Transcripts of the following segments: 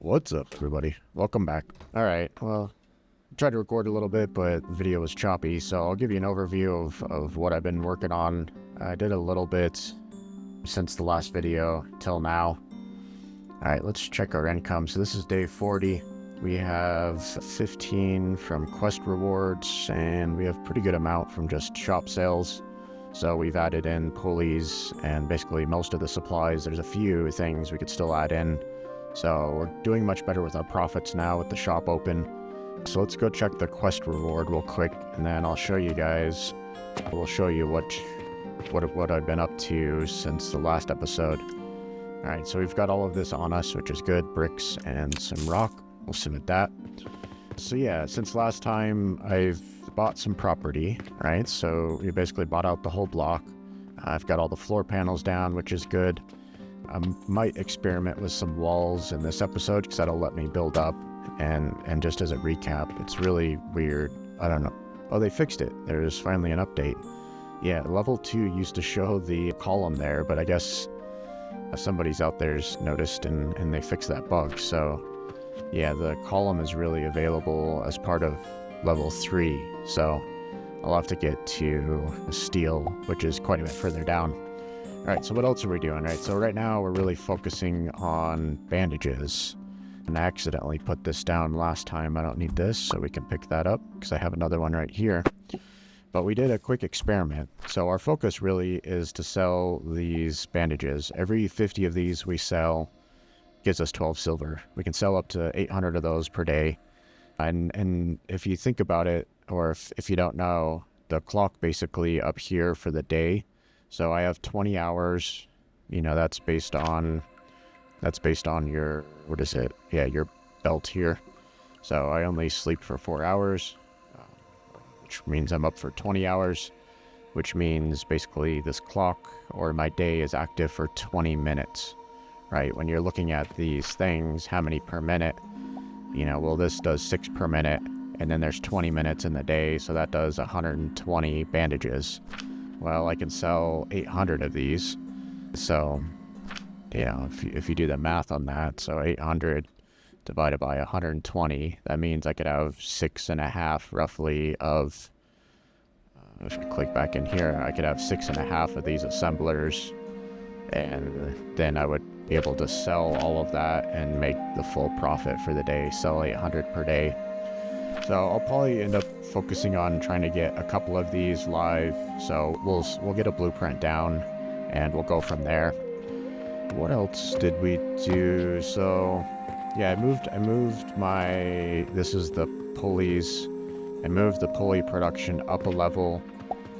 What's up, everybody? Welcome back. Alright, well, I tried to record a little bit, but the video was choppy, so I'll give you an overview of what I've been working on. I did a little bit since the last video till now. Alright, let's check our income. So this is day 40. We have 15 from quest rewards, and we have pretty good amount from just shop sales. So we've added in pulleys and basically most of the supplies. There's a few things we could still add in. So we're doing much better with our profits now with the shop open. So let's go check the quest reward real quick, and then I'll show you guys. We'll show you what I've been up to since the last episode. Alright, so we've got all of this on us, which is good. Bricks and some rock. We'll submit that. So yeah, since last time I've bought some property, right? So we basically bought out the whole block. I've got all the floor panels down, which is good. I might experiment with some walls in this episode because that'll let me build up. And just as a recap, it's really weird. I don't know. Oh, they fixed it. There's finally an update. Yeah, level 2 used to show the column there, but I guess somebody's out there's noticed and they fixed that bug. So yeah, the column is really available as part of level 3. So I'll have to get to steel, which is quite a bit further down. Alright, so what else are we doing? Right, so right now we're really focusing on bandages. And I accidentally put this down last time. I don't need this, so we can pick that up because I have another one right here. But we did a quick experiment. So our focus really is to sell these bandages. Every 50 of these we sell gives us 12 silver. We can sell up to 800 of those per day. And if you think about it, or if you don't know, the clock basically up here for the day. So I have 20 hours, you know, that's based on your, what is it? Yeah, your belt here. So I only sleep for 4 hours, which means I'm up for 20 hours, which means basically this clock or my day is active for 20 minutes, right? When you're looking at these things, how many per minute, you know, well, this does 6 per minute, and then there's 20 minutes in the day, so that does 120 bandages. Well, I can sell 800 of these. So, yeah, if you do the math on that, so 800 divided by 120, that means I could have 6.5 roughly of, if you click back in here, I could have 6.5 of these assemblers, and then I would be able to sell all of that and make the full profit for the day, sell 800 per day. So I'll probably end up focusing on trying to get a couple of these live. So we'll get a blueprint down and we'll go from there. What else did we do? So yeah, I moved my, this is the pulleys. I moved the pulley production up a level,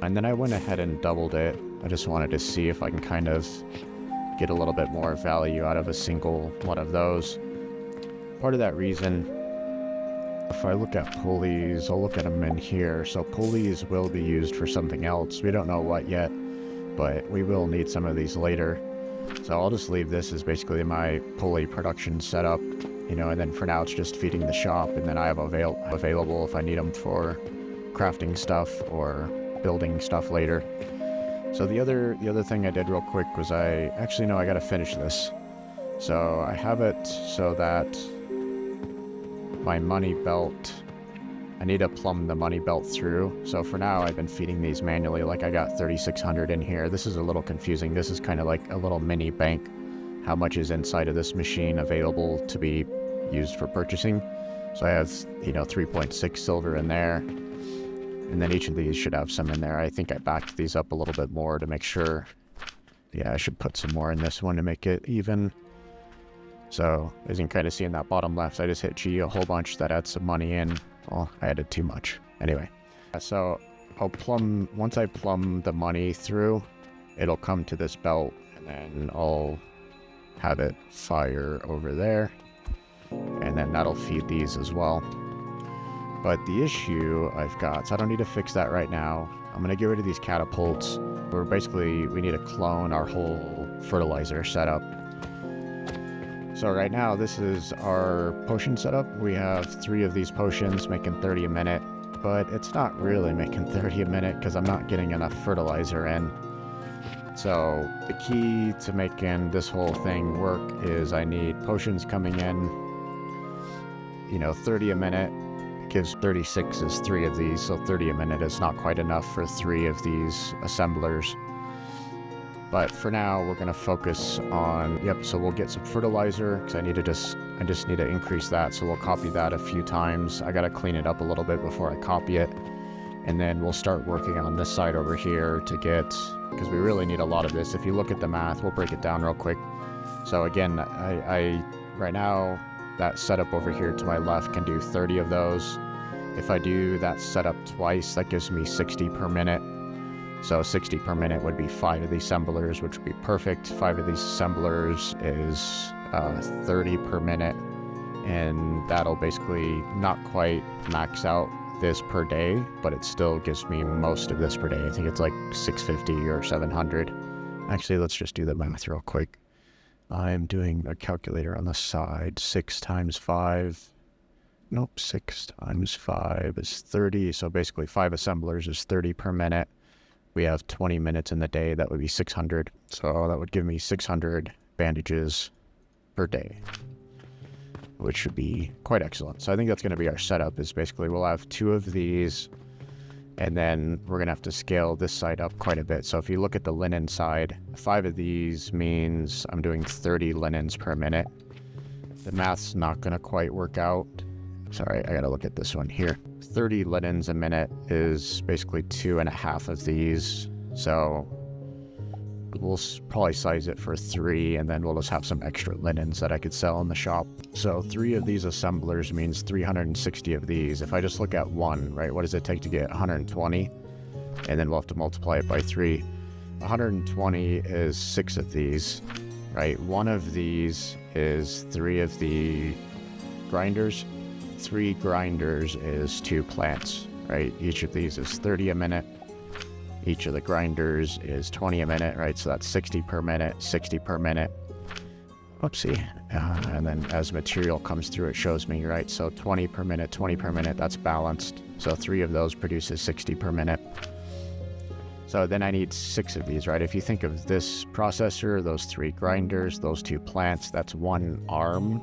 and then I went ahead and doubled it. I just wanted to see if I can kind of get a little bit more value out of a single one of those. Part of that reason, if I look at pulleys, I'll look at them in here. So pulleys will be used for something else. We don't know what yet, but we will need some of these later. So I'll just leave this as basically my pulley production setup, you know, and then for now it's just feeding the shop, and then I have available if I need them for crafting stuff or building stuff later. So the other thing I did real quick was I gotta finish this. So I have it so that my money belt, I need to plumb the money belt through. So for now I've been feeding these manually. Like I got 3,600 in here. This is a little confusing. This is kind of like a little mini bank. How much is inside of this machine available to be used for purchasing? So I have, you know, 3.6 silver in there, and then each of these should have some in there. I think I backed these up a little bit more to make sure. Yeah, I should put some more in this one to make it even. So, as you can kind of see in that bottom left, I just hit G a whole bunch. That adds some money in. Well, I added too much. Anyway, so once I plumb the money through, it'll come to this belt, and then I'll have it fire over there, and then that'll feed these as well. But the issue I've got, so I don't need to fix that right now. I'm going to get rid of these catapults. We need to clone our whole fertilizer setup. So right now, this is our potion setup. We have 3 of these potions making 30 a minute, but it's not really making 30 a minute because I'm not getting enough fertilizer in. So the key to making this whole thing work is I need potions coming in you know, 30 a minute gives 36 is 3 of these, so 30 a minute is not quite enough for 3 of these assemblers. But for now, we're going to focus on, yep, so we'll get some fertilizer, because I just need to increase that, so we'll copy that a few times. I got to clean it up a little bit before I copy it. And then we'll start working on this side over here to get, because we really need a lot of this. If you look at the math, we'll break it down real quick. So again, I right now, that setup over here to my left can do 30 of those. If I do that setup twice, that gives me 60 per minute. So 60 per minute would be 5 of these assemblers, which would be perfect. 5 of these assemblers is 30 per minute. And that'll basically not quite max out this per day, but it still gives me most of this per day. I think it's like 650 or 700. Actually, let's just do the math real quick. I'm doing a calculator on the side. 6 times 5. Nope, 6 times 5 is 30. So basically 5 assemblers is 30 per minute. We have 20 minutes in the day. That would be 600. So that would give me 600 bandages per day, which should be quite excellent. So I think that's going to be our setup, is basically we'll have 2 of these, and then we're going to have to scale this side up quite a bit. So if you look at the linen side, 5 of these means I'm doing 30 linens per minute. The math's not going to quite work out. Sorry, I got to look at this one here. 30 linens a minute is basically 2.5 of these. So we'll probably size it for 3, and then we'll just have some extra linens that I could sell in the shop. So 3 of these assemblers means 360 of these. If I just look at 1, right, what does it take to get 120? And then we'll have to multiply it by 3. 120 is 6 of these, right? 1 of these is 3 of the grinders. 3 grinders is 2 plants, right? Each of these is 30 a minute. Each of the grinders is 20 a minute, right? So that's 60 per minute, 60 per minute. Whoopsie. And then as material comes through, it shows me, right? So 20 per minute, 20 per minute, that's balanced. So 3 of those produces 60 per minute. So then I need 6 of these, right? If you think of this processor, those 3 grinders, those 2 plants, that's 1 arm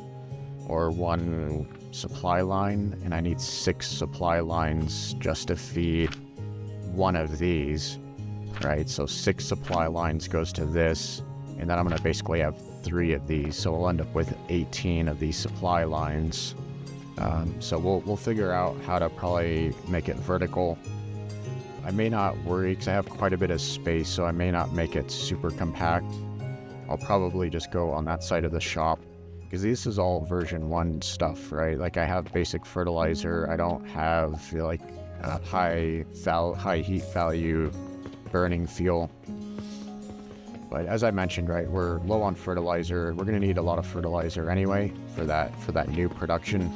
or 1 supply line. And I need 6 supply lines just to feed 1 of these, right? So 6 supply lines goes to this, and then I'm going to basically have 3 of these, so we'll end up with 18 of these supply lines. So we'll figure out how to probably make it vertical. I may not worry because I have quite a bit of space, so I may not make it super compact. I'll probably just go on that side of the shop, because this is all version 1 stuff, right? Like I have basic fertilizer. I don't have like high heat value burning fuel. But as I mentioned, right, we're low on fertilizer. We're going to need a lot of fertilizer anyway for that new production.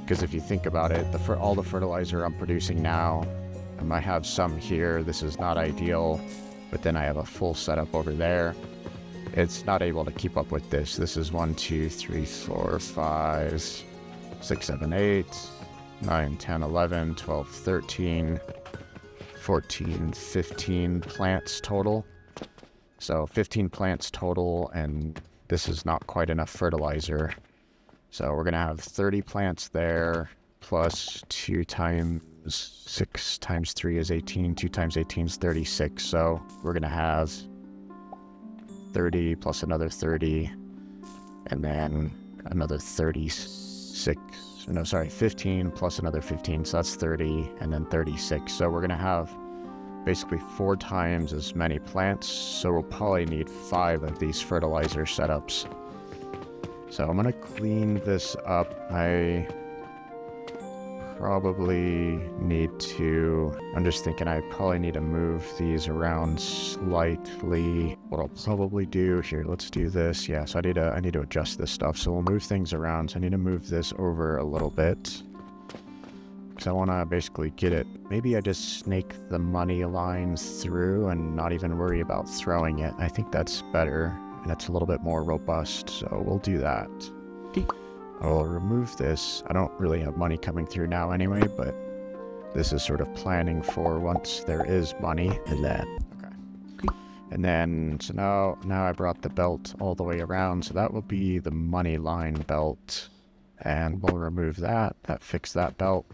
Because if you think about it, all the fertilizer I'm producing now, I might have some here. This is not ideal, but then I have a full setup over there. It's not able to keep up with this. This is 1, 2, 3, 4, 5, 6, 7, 8, 9, 10, 11, 12, 13, 14, 15 plants total. So 15 plants total, and this is not quite enough fertilizer. So we're going to have 30 plants there, plus 2 times 6 times 3 is 18. 2 times 18 is 36. So we're going to have 30 plus another 30, and then another 36. No, sorry, 15 plus another 15. So that's 30, and then 36. So we're going to have basically 4 times as many plants. So we'll probably need 5 of these fertilizer setups. So I'm going to clean this up. I probably need to, I'm just thinking I probably need to move these around slightly. What I'll probably do here, let's do this. Yeah, so I need to adjust this stuff. So we'll move things around. So I need to move this over a little bit, because I want to basically get it. Maybe I just snake the money lines through and not even worry about throwing it. I think that's better, and it's a little bit more robust. So we'll do that. I'll remove this. I don't really have money coming through now anyway, but this is sort of planning for once there is money. And then, okay. And then, so now I brought the belt all the way around. So that will be the money line belt. And we'll remove that. That fixed that belt.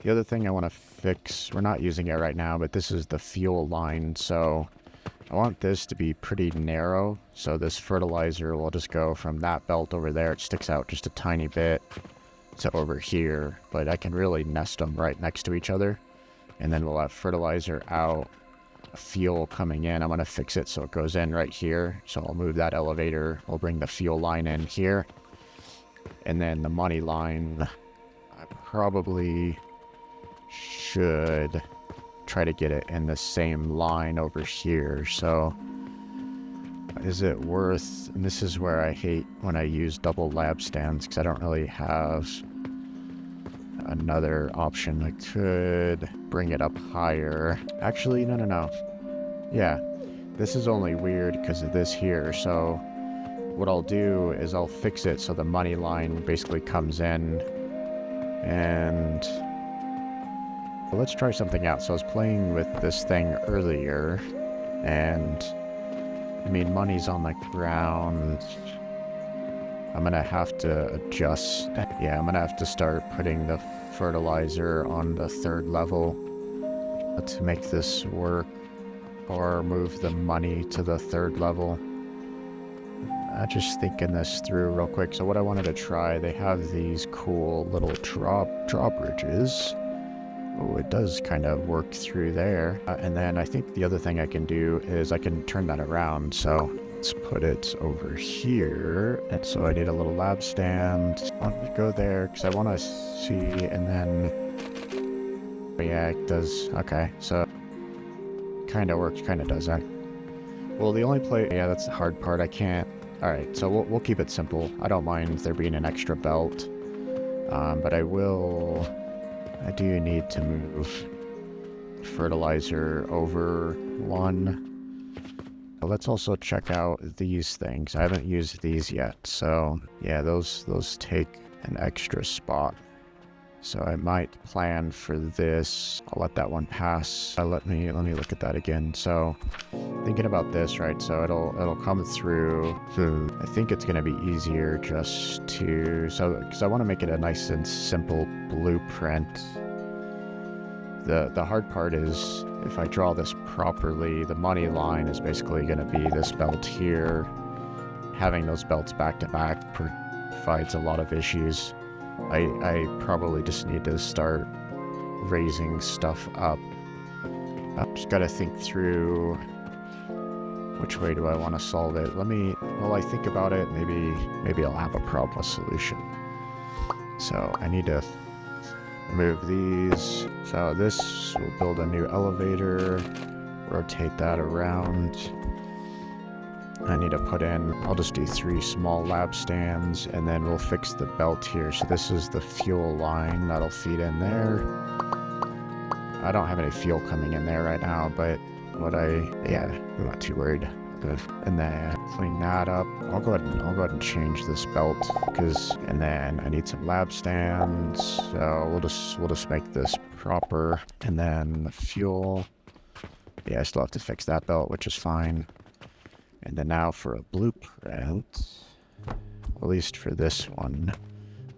The other thing I want to fix, we're not using it right now, but this is the fuel line. So I want this to be pretty narrow. So this fertilizer will just go from that belt over there. It sticks out just a tiny bit to over here. But I can really nest them right next to each other. And then we'll have fertilizer out, fuel coming in. I'm going to fix it so it goes in right here. So I'll move that elevator. We'll bring the fuel line in here. And then the money line, I probably should try to get it in the same line over here. So is it worth, and this is where I hate when I use double lab stands because I don't really have another option. I could bring it up higher. Actually, no. Yeah, this is only weird because of this here. So what I'll do is I'll fix it so the money line basically comes in. And let's try something out. So I was playing with this thing earlier, and I mean, money's on the ground. I'm gonna have to adjust. Yeah, I'm gonna have to start putting the fertilizer on the 3rd level to make this work, or move the money to the 3rd level. Just thinking this through real quick. So what I wanted to try, they have these cool little drawbridges. Oh, it does kind of work through there. And then I think the other thing I can do is I can turn that around. So let's put it over here. And so I need a little lab stand. I want to go there because I want to see, and then yeah, it does. Okay, so kind of works, kind of doesn't. Well, the only yeah, that's the hard part. I can't. All right, so we'll keep it simple. I don't mind there being an extra belt, but I do need to move fertilizer over one. Let's also check out these things. I haven't used these yet, so yeah, those take an extra spot. So I might plan for this. I'll let that one pass. Let me look at that again. So thinking about this, right? So it'll come through. I think it's gonna be easier just to, because I want to make it a nice and simple blueprint. The hard part is if I draw this properly, the money line is basically gonna be this belt here. Having those belts back to back provides a lot of issues. I probably just need to start raising stuff up. I've just got to think through which way do I want to solve it. While I think about it, maybe I'll have a problem solution. So I need to move these. So this will build a new elevator, rotate that around. I need to put in, I'll just do 3 small lab stands, and then we'll fix the belt here. So this is the fuel line that'll feed in there. I don't have any fuel coming in there right now, but yeah, I'm not too worried. Good. And then clean that up. I'll go ahead and change this belt and then I need some lab stands. So we'll just make this proper. And then the fuel. Yeah, I still have to fix that belt, which is fine. And then now for a blueprint, at least for this one,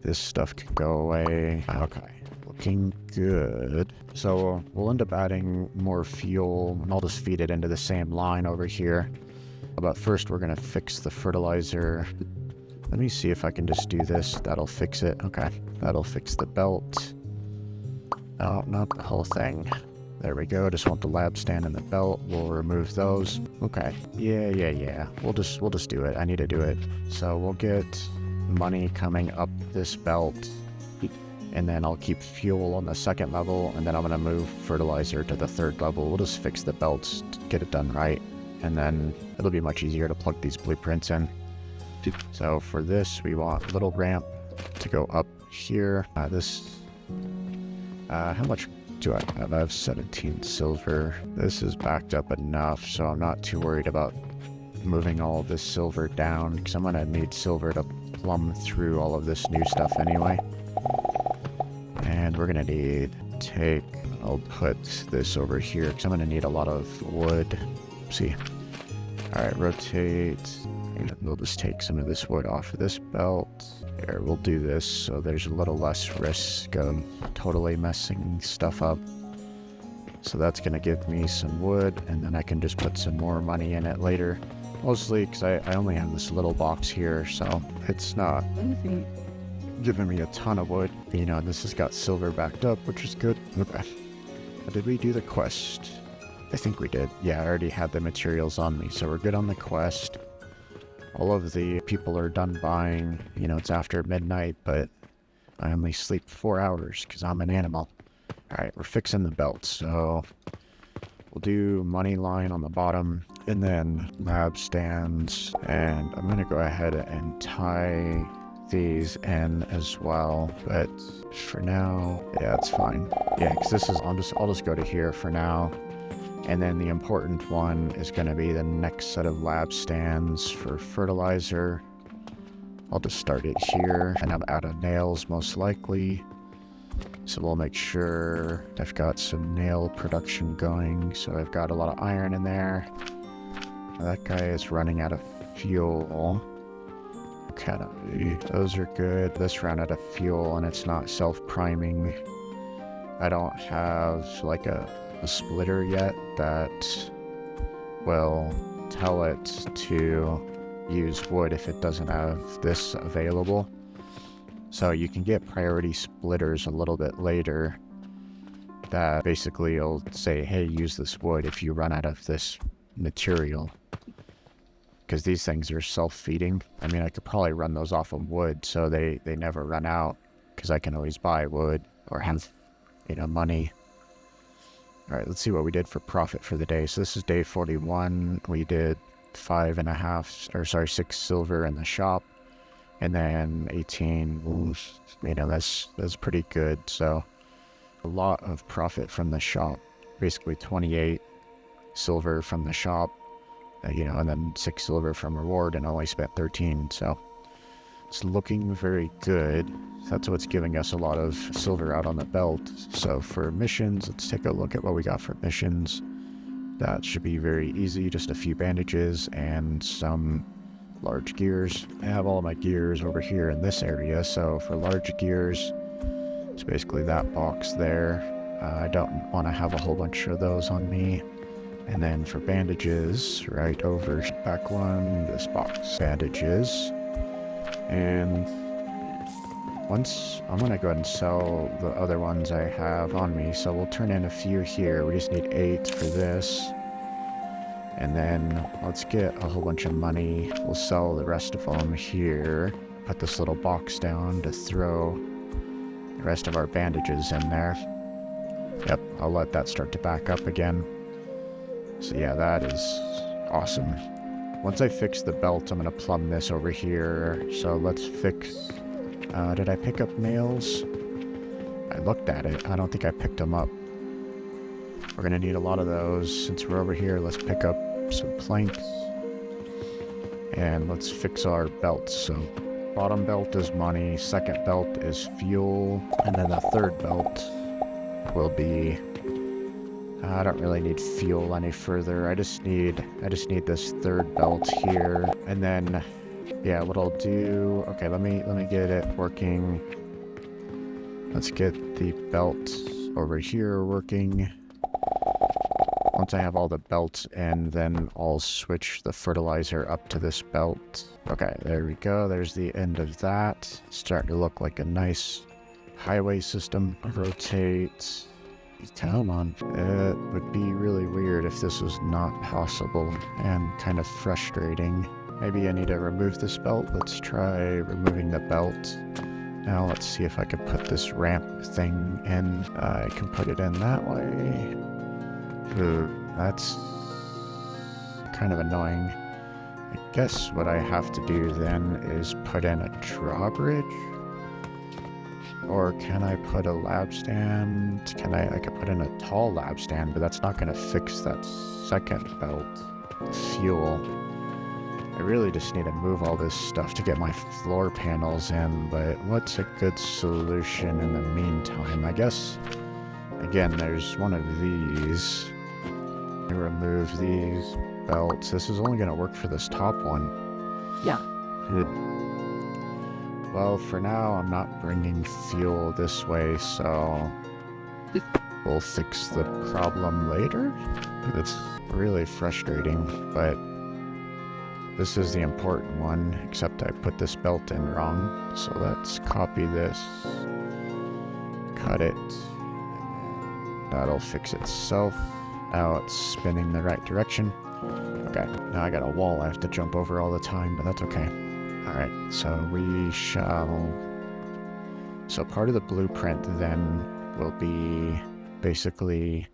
this stuff can go away. Okay, looking good. So we'll end up adding more fuel, and I'll just feed it into the same line over here. But first we're gonna fix the fertilizer. Let me see if I can just do this. That'll fix it. Okay, that'll fix the belt. Oh, not the whole thing. There we go. Just want the lab stand and the belt. We'll remove those. Okay. Yeah. We'll just do it. I need to do it. So we'll get money coming up this belt, and then I'll keep fuel on the 2nd level, and then I'm gonna move fertilizer to the 3rd level. We'll just fix the belts to get it done right, and then it'll be much easier to plug these blueprints in. So for this, we want a little ramp to go up here. How much do I have? I have 17 silver. This is backed up enough, so I'm not too worried about moving all of this silver down, because I'm gonna need silver to plumb through all of this new stuff anyway. And we're gonna need I'll put this over here, because I'm gonna need a lot of wood. See. Alright, rotate. And we'll just take some of this wood off of this belt. Here, we'll do this so there's a little less risk of totally messing stuff up. So that's going to give me some wood, and then I can just put some more money in it later. Mostly because I only have this little box here, so it's not giving me a ton of wood. You know, this has got silver backed up, which is good. Okay. Did we do the quest? I think we did. Yeah, I already had the materials on me, so we're good on the quest. All of the people are done buying. You know, it's after midnight, but I only sleep 4 hours because I'm an animal. Alright, we're fixing the belt, so we'll do money line on the bottom, and then lab stands, and I'm gonna go ahead and tie these in as well, but for now, yeah, it's fine. Yeah, because this is, I'll just go to here for now, and then the important one is gonna be the next set of lab stands for fertilizer. I'll just start it here, and I'm out of nails most likely. So we'll make sure I've got some nail production going. So I've got a lot of iron in there. That guy is running out of fuel. Okay, those are good. This ran out of fuel and it's not self-priming. I don't have like a splitter yet that will tell it to use wood if it doesn't have this available. So you can get priority splitters a little bit later that basically will say, hey, use this wood if you run out of this material. Because these things are self-feeding. I mean, I could probably run those off of wood so they never run out, because I can always buy wood or have, you know, money. All right, let's see what we did for profit for the day. So this is day 41. We did 6 silver in the shop. And then 18, you know, that's pretty good. So a lot of profit from the shop, basically 28 silver from the shop, you know, and then 6 silver from reward, and only spent 13. So it's looking very good. That's what's giving us a lot of silver out on the belt. So for missions, let's take a look at what we got for missions. That should be very easy. Just a few bandages and some large gears. I have all my gears over here in this area, so for large gears, it's basically that box there. I don't want to have a whole bunch of those on me. And then for bandages, right over back one, this box, bandages. And once, I'm going to go ahead and sell the other ones I have on me, so we'll turn in a few here. We just need 8 for this. And then let's get a whole bunch of money. We'll sell the rest of them here. Put this little box down to throw the rest of our bandages in there. Yep, I'll let that start to back up again. So yeah, that is awesome. Once I fix the belt, I'm going to plumb this over here. So let's fix... did I pick up nails? I looked at it. I don't think I picked them up. We're going to need a lot of those. Since we're over here, let's pick up some planks. And let's fix our belts. So bottom belt is money, second belt is fuel, and then the third belt will be... I don't really need fuel any further. I just need this third belt here. And then, yeah, what I'll do... Okay, let me get it working. Let's get the belt over here working. Once I have all the belts in, then I'll switch the fertilizer up to this belt. Okay, there we go. There's the end of that. Starting to look like a nice highway system. Rotate. Come on. It would be really weird if this was not possible and kind of frustrating. Maybe I need to remove this belt. Let's try removing the belt. Now let's see if I can put this ramp thing in. I can put it in that way. That's kind of annoying. I guess what I have to do then is put in a drawbridge. Or can I put a lab stand? I could put in a tall lab stand, but that's not going to fix that second belt. Fuel. I really just need to move all this stuff to get my floor panels in, but what's a good solution in the meantime? I guess, again, there's one of these. Remove these belts. This is only going to work for this top one. Well, for now, I'm not bringing fuel this way, so we'll fix the problem later. It's really frustrating, but this is the important one, except I put this belt in wrong. So let's copy this, cut it, that'll fix itself. Now it's spinning the right direction. Okay, now I got a wall I have to jump over all the time, but that's okay. Alright, so we shall... So part of the blueprint then will be basically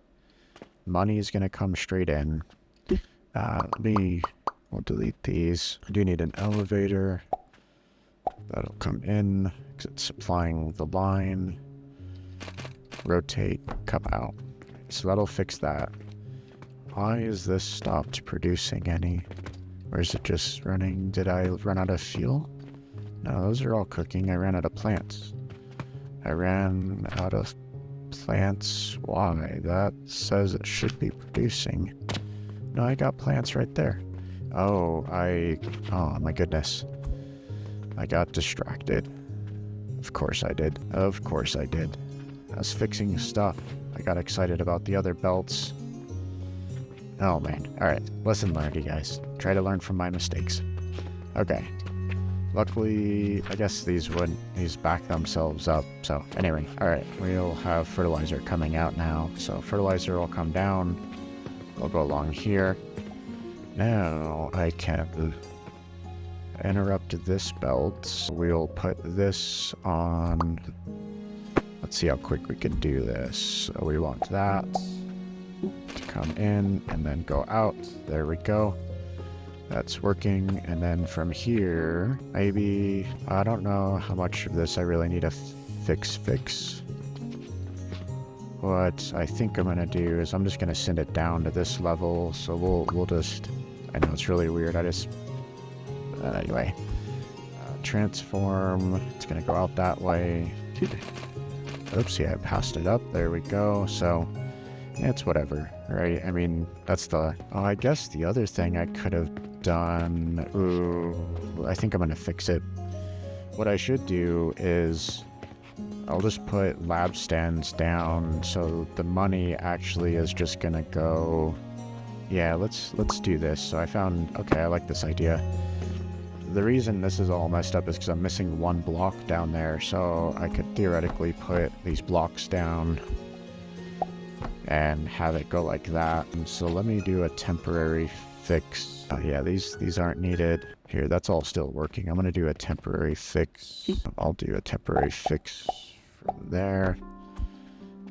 money is going to come straight in. We'll delete these. I do need an elevator. That'll come in because it's supplying the line. Rotate, come out. So that'll fix that. Why is this stopped producing any? Or is it just running? Did I run out of fuel? No, those are all cooking. I ran out of plants. I ran out of plants. Why? That says it should be producing. No, I got plants right there. Oh, oh my goodness. I got distracted. Of course I did. Of course I did. I was fixing stuff. I got excited about the other belts. Oh man. Alright. Lesson learned, you guys. Try to learn from my mistakes. Okay. Luckily, I guess these back themselves up. So, anyway. Alright. We'll have fertilizer coming out now. So, fertilizer will come down. We'll go along here. Now, I can interrupt this belt. We'll put this on... Let's see how quick we can do this. So, we want that to come in and then go out. There we go. That's working. And then from here, maybe, I don't know how much of this I really need to fix. What I think I'm going to do is I'm just going to send it down to this level. So we'll just, I know it's really weird. Anyway, transform. It's going to go out that way. Oops, yeah, I passed it up. There we go. So it's whatever, right? I mean, that's the... Oh, I guess the other thing I could have done... Ooh, I think I'm going to fix it. What I should do is... I'll just put lab stands down, so the money actually is just going to go... Yeah, let's do this. So I found... Okay, I like this idea. The reason this is all messed up is because I'm missing one block down there, so I could theoretically put these blocks down and have it go like that. And so let me do a temporary fix. Oh yeah, these aren't needed. Here, that's all still working. I'm going to do a temporary fix. I'll do a temporary fix from there.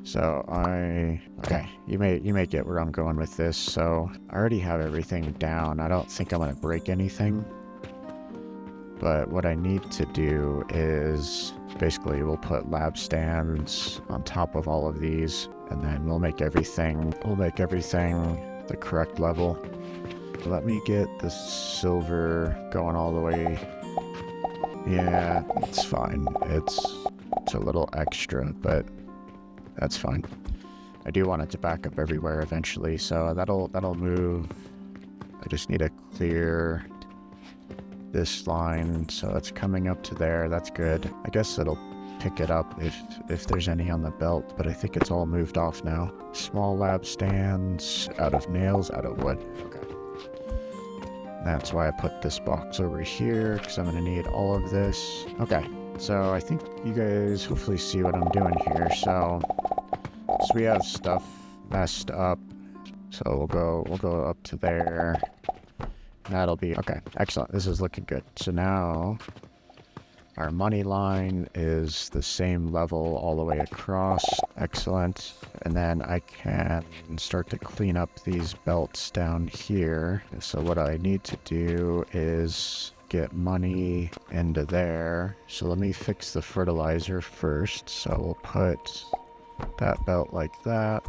So okay, you may get where I'm going with this. So I already have everything down. I don't think I'm going to break anything. But what I need to do is basically we'll put lab stands on top of all of these, and then we'll make everything the correct level. Let me get the silver going all the way. Yeah, it's fine. It's a little extra, but that's fine. I do want it to back up everywhere eventually, so that'll move. I just need to clear this line, so it's coming up to there. That's good. I guess it'll pick it up if there's any on the belt, but I think it's all moved off now. Small lab stands, out of nails, out of wood. Okay. That's why I put this box over here, because I'm going to need all of this. Okay, so I think you guys hopefully see what I'm doing here. So we have stuff messed up, so we'll go up to there. That'll be okay. Excellent. This is looking good. So now our money line is the same level all the way across. Excellent. And then I can start to clean up these belts down here. So what I need to do is get money into there. So let me fix the fertilizer first. So we'll put that belt like that.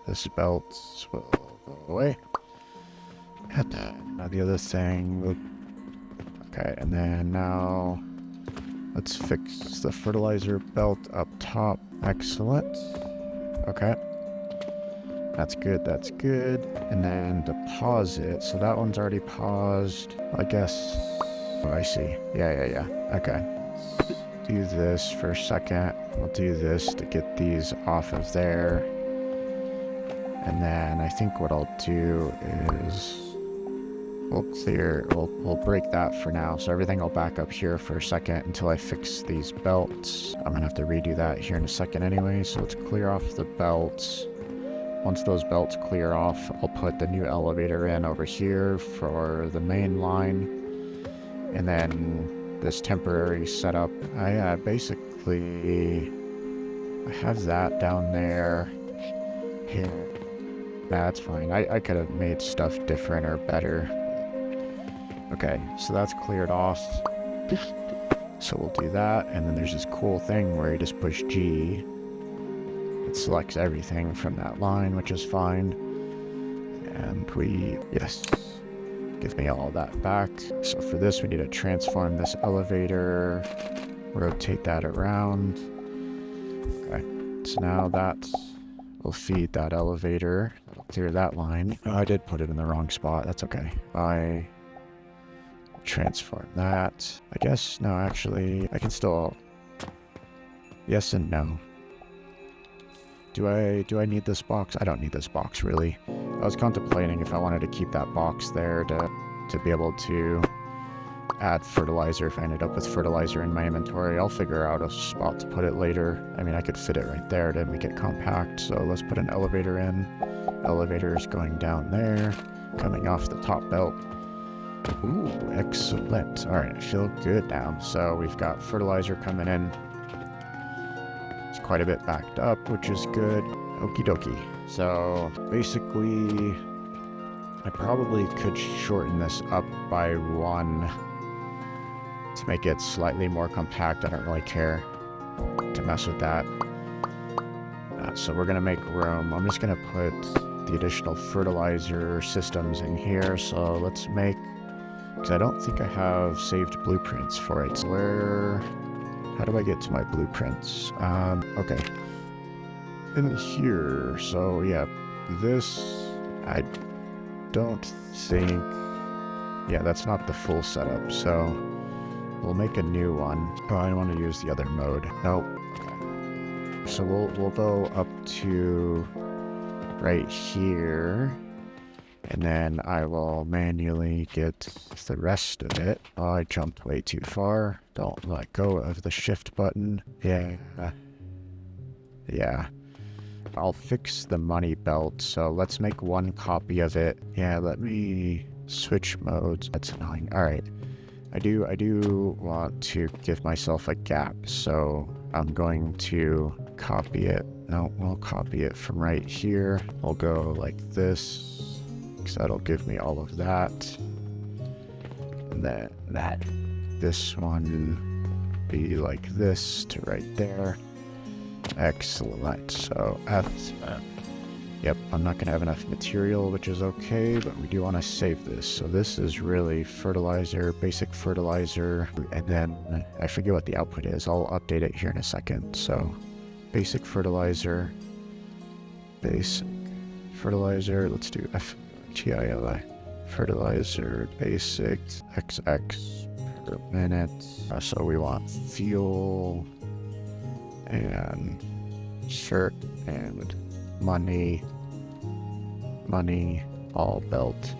This belt will go away. Now the other thing, okay, and then now let's fix the fertilizer belt up top. Excellent. Okay. That's good, that's good. And then deposit, so that one's already paused. I guess Oh, I see. Yeah. Okay. Do this for a second. We'll do this to get these off of there. And then I think what I'll do is we'll break that for now. So everything will back up here for a second until I fix these belts. I'm gonna have to redo that here in a second anyway. So let's clear off the belts. Once those belts clear off, I'll put the new elevator in over here for the main line. And then this temporary setup, I basically I have that down there. Here. That's fine. I could have made stuff different or better. Okay, so that's cleared off. So we'll do that, and then there's this cool thing where you just push G. It selects everything from that line, which is fine. And yes, give me all that back. So for this, we need to transform this elevator, rotate that around. Okay, so now that will feed that elevator, clear that line. Oh, I did put it in the wrong spot. That's okay. I transform that. I guess, no, actually, I can still, yes and no. Do I need this box? I don't need this box, really. I was contemplating if I wanted to keep that box there to be able to add fertilizer if I ended up with fertilizer in my inventory. I'll figure out a spot to put it later. I mean, I could fit it right there to make it compact. So let's put an elevator in. Elevator is going down there, coming off the top belt. Ooh, excellent. All right, I feel good now. So we've got fertilizer coming in. It's quite a bit backed up, which is good. Okie dokie. So basically, I probably could shorten this up by 1 to make it slightly more compact. I don't really care to mess with that. So we're gonna make room. I'm just gonna put the additional fertilizer systems in here. So let's make, because I don't think I have saved blueprints for it. So how do I get to my blueprints? Okay. In here, so yeah, this, I don't think, yeah, that's not the full setup, so we'll make a new one. Oh, I want to use the other mode. Nope. Okay. So we'll go up to right here, and then I will manually get the rest of it. Oh, I jumped way too far. Don't let go of the shift button. Yeah. I'll fix the money belt, so let's make 1 copy of it. Yeah, let me switch modes. That's annoying. Alright. I do want to give myself a gap, so I'm going to copy it. No, we'll copy it from right here. We'll go like this, because that'll give me all of that. And then this one be like this to right there. Excellent. So yep, I'm not gonna have enough material, which is okay, but we do want to save this. So this is really fertilizer, basic fertilizer, and then I forget what the output is. I'll update it here in a second. So basic fertilizer, let's do FTILI. Fertilizer, basic, XX per minute. So we want fuel, and shirt, and money, all belt,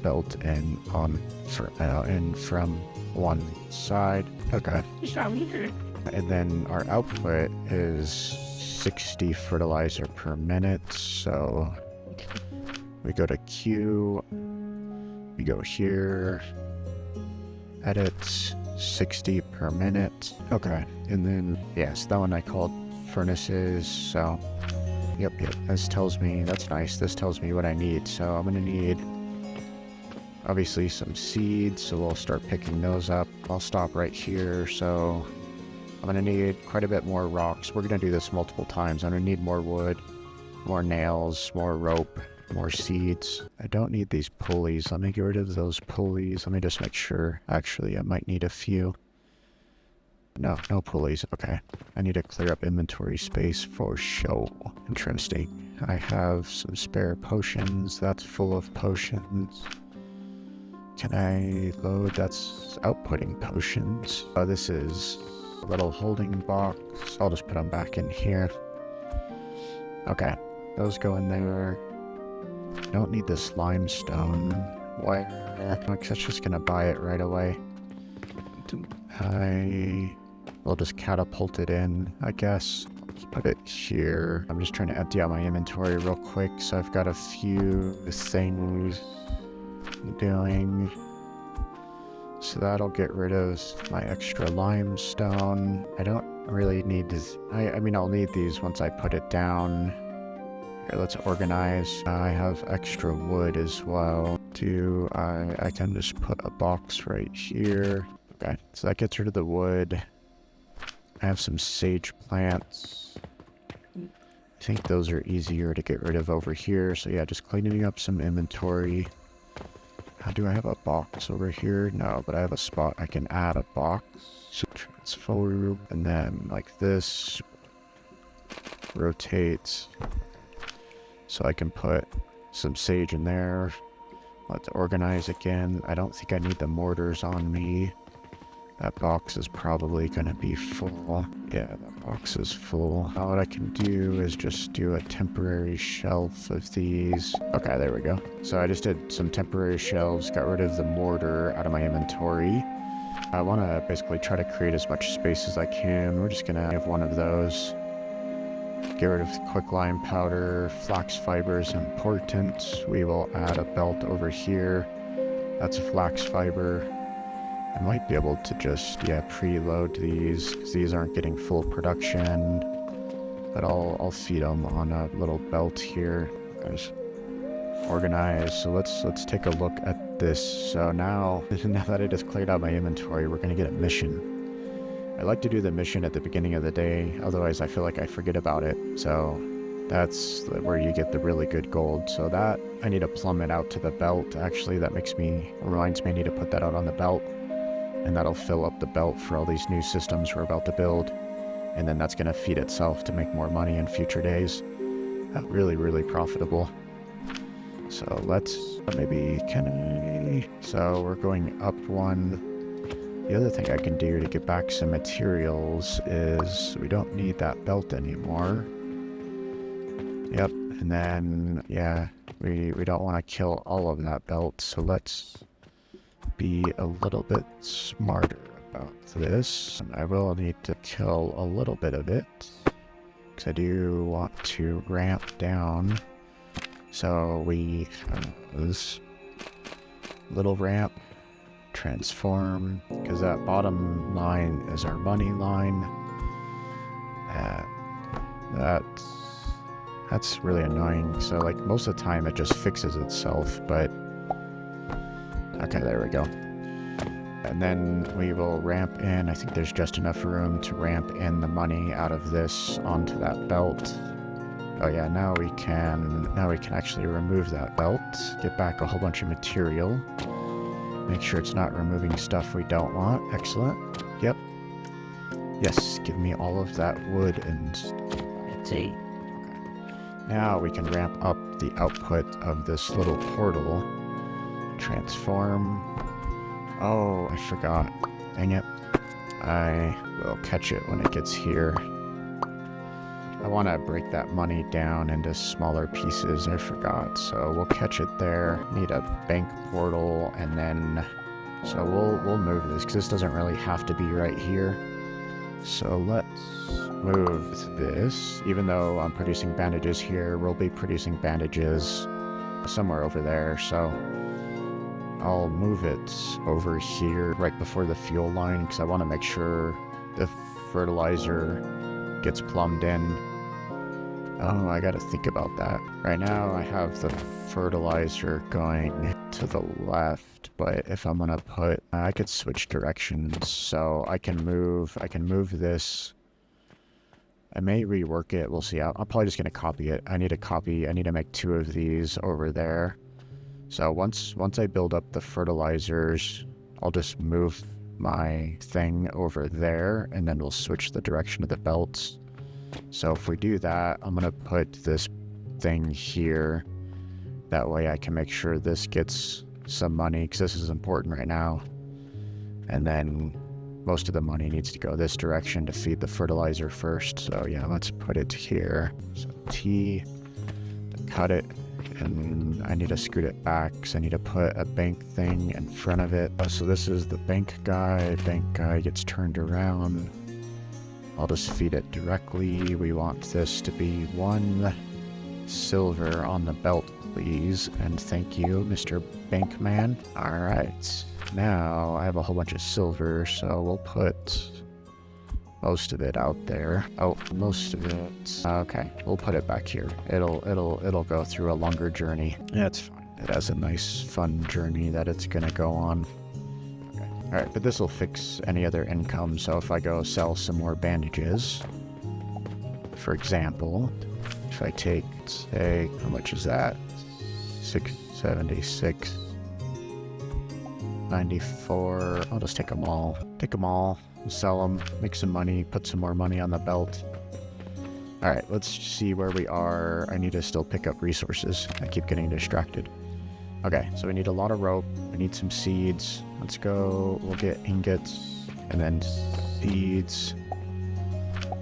belt, and on for and from one side. Okay. And then our output is 60 fertilizer per minute. So we go to Q, we go here, edit, 60 per minute. Okay, and then yes, that one I called furnaces. So yep, this tells me, that's nice, this tells me what I need. So I'm gonna need obviously some seeds, so we'll start picking those up. I'll stop right here. So I'm gonna need quite a bit more rocks. We're gonna do this multiple times. I'm gonna need more wood, more nails, more rope, more seeds. I don't need these pulleys. Let me get rid of those pulleys. Let me just make sure. Actually, I might need a few. No pulleys. Okay. I need to clear up inventory space for show. Interesting. I have some spare potions. That's full of potions. Can I load? That's outputting potions. Oh, this is a little holding box. I'll just put them back in here. Okay, those go in there. I don't need this limestone wire. That's just gonna buy it right away. We'll just catapult it in, I guess. Let's put it here. I'm just trying to empty out my inventory real quick, so I've got a few things doing. So that'll get rid of my extra limestone. I don't really need this. I mean, I'll need these once I put it down. Here, let's organize. I have extra wood as well. I can just put a box right here. Okay, so that gets rid of the wood. I have some sage plants. I think those are easier to get rid of over here. So yeah, just cleaning up some inventory. Do I have a box over here? No, but I have a spot I can add a box. So transform, and then like this. Rotate. So I can put some sage in there. Let's organize again. I don't think I need the mortars on me. That box is probably going to be full. Yeah, that box is full. Now what I can do is just do a temporary shelf of these. Okay, there we go. So I just did some temporary shelves, got rid of the mortar out of my inventory. I want to basically try to create as much space as I can. We're just going to have one of those. Get rid of quicklime powder. Flax fiber is important. We will add a belt over here. That's a flax fiber. I might be able to just, preload these, because these aren't getting full production. But I'll feed them on a little belt here. Guys, organize. So let's take a look at this. So now that I just cleared out my inventory, we're gonna get a mission. I like to do the mission at the beginning of the day, otherwise I feel like I forget about it. So that's where you get the really good gold. So that, I need to plumb it out to the belt. Actually, that reminds me I need to put that out on the belt. And that'll fill up the belt for all these new systems we're about to build. And then that's going to feed itself to make more money in future days. Really, really profitable. So so we're going up one. The other thing I can do to get back some materials is we don't need that belt anymore. Yep, and then, we don't want to kill all of that belt, so let's be a little bit smarter about this. And I will need to kill a little bit of it, because I do want to ramp down. So we have this little ramp, transform, because that bottom line is our money line. That's really annoying. So like most of the time it just fixes itself, but okay, there we go. And then we will ramp in. I think there's just enough room to ramp in the money out of this onto that belt. Oh yeah, now we can actually remove that belt, get back a whole bunch of material. Make sure it's not removing stuff we don't want. Excellent. Yep. Yes, give me all of that wood and stuff. Okay. Now we can ramp up the output of this little portal. Transform. Oh, I forgot. Dang it. I will catch it when it gets here. I want to break that money down into smaller pieces. I forgot. So we'll catch it there. Need a bank portal, and then... So we'll move this, because this doesn't really have to be right here. So let's move this. Even though I'm producing bandages here, we'll be producing bandages somewhere over there. So I'll move it over here right before the fuel line, because I want to make sure the fertilizer gets plumbed in. Oh, I gotta think about that. Right now I have the fertilizer going to the left, but if I'm gonna put... I could switch directions, so I can move this. I may rework it, we'll see. I'm probably just gonna copy it. I need to make 2 of these over there. So once I build up the fertilizers, I'll just move my thing over there, and then we'll switch the direction of the belts. So if we do that, I'm going to put this thing here. That way I can make sure this gets some money because this is important right now. And then most of the money needs to go this direction to feed the fertilizer first. So yeah, let's put it here. So T, cut it, and I need to scoot it back because I need to put a bank thing in front of it. So this is the bank guy. Bank guy gets turned around. I'll just feed it directly. We want this to be 1 silver on the belt, please. And thank you, Mr. Bankman. All right. Now I have a whole bunch of silver, so we'll put most of it out there. Oh, most of it. Okay, we'll put it back here. It'll go through a longer journey. That's fine. It has a nice, fun journey that it's gonna go on. Okay. All right, but this will fix any other income. So if I go sell some more bandages, for example, if I take, say, how much is that? 676. 94. I'll just take them all. Take them all, sell them, make some money, put some more money on the belt. Alright, let's see where we are. I need to still pick up resources. I keep getting distracted. Okay, so we need a lot of rope. We need some seeds. Let's go. We'll get ingots and then seeds.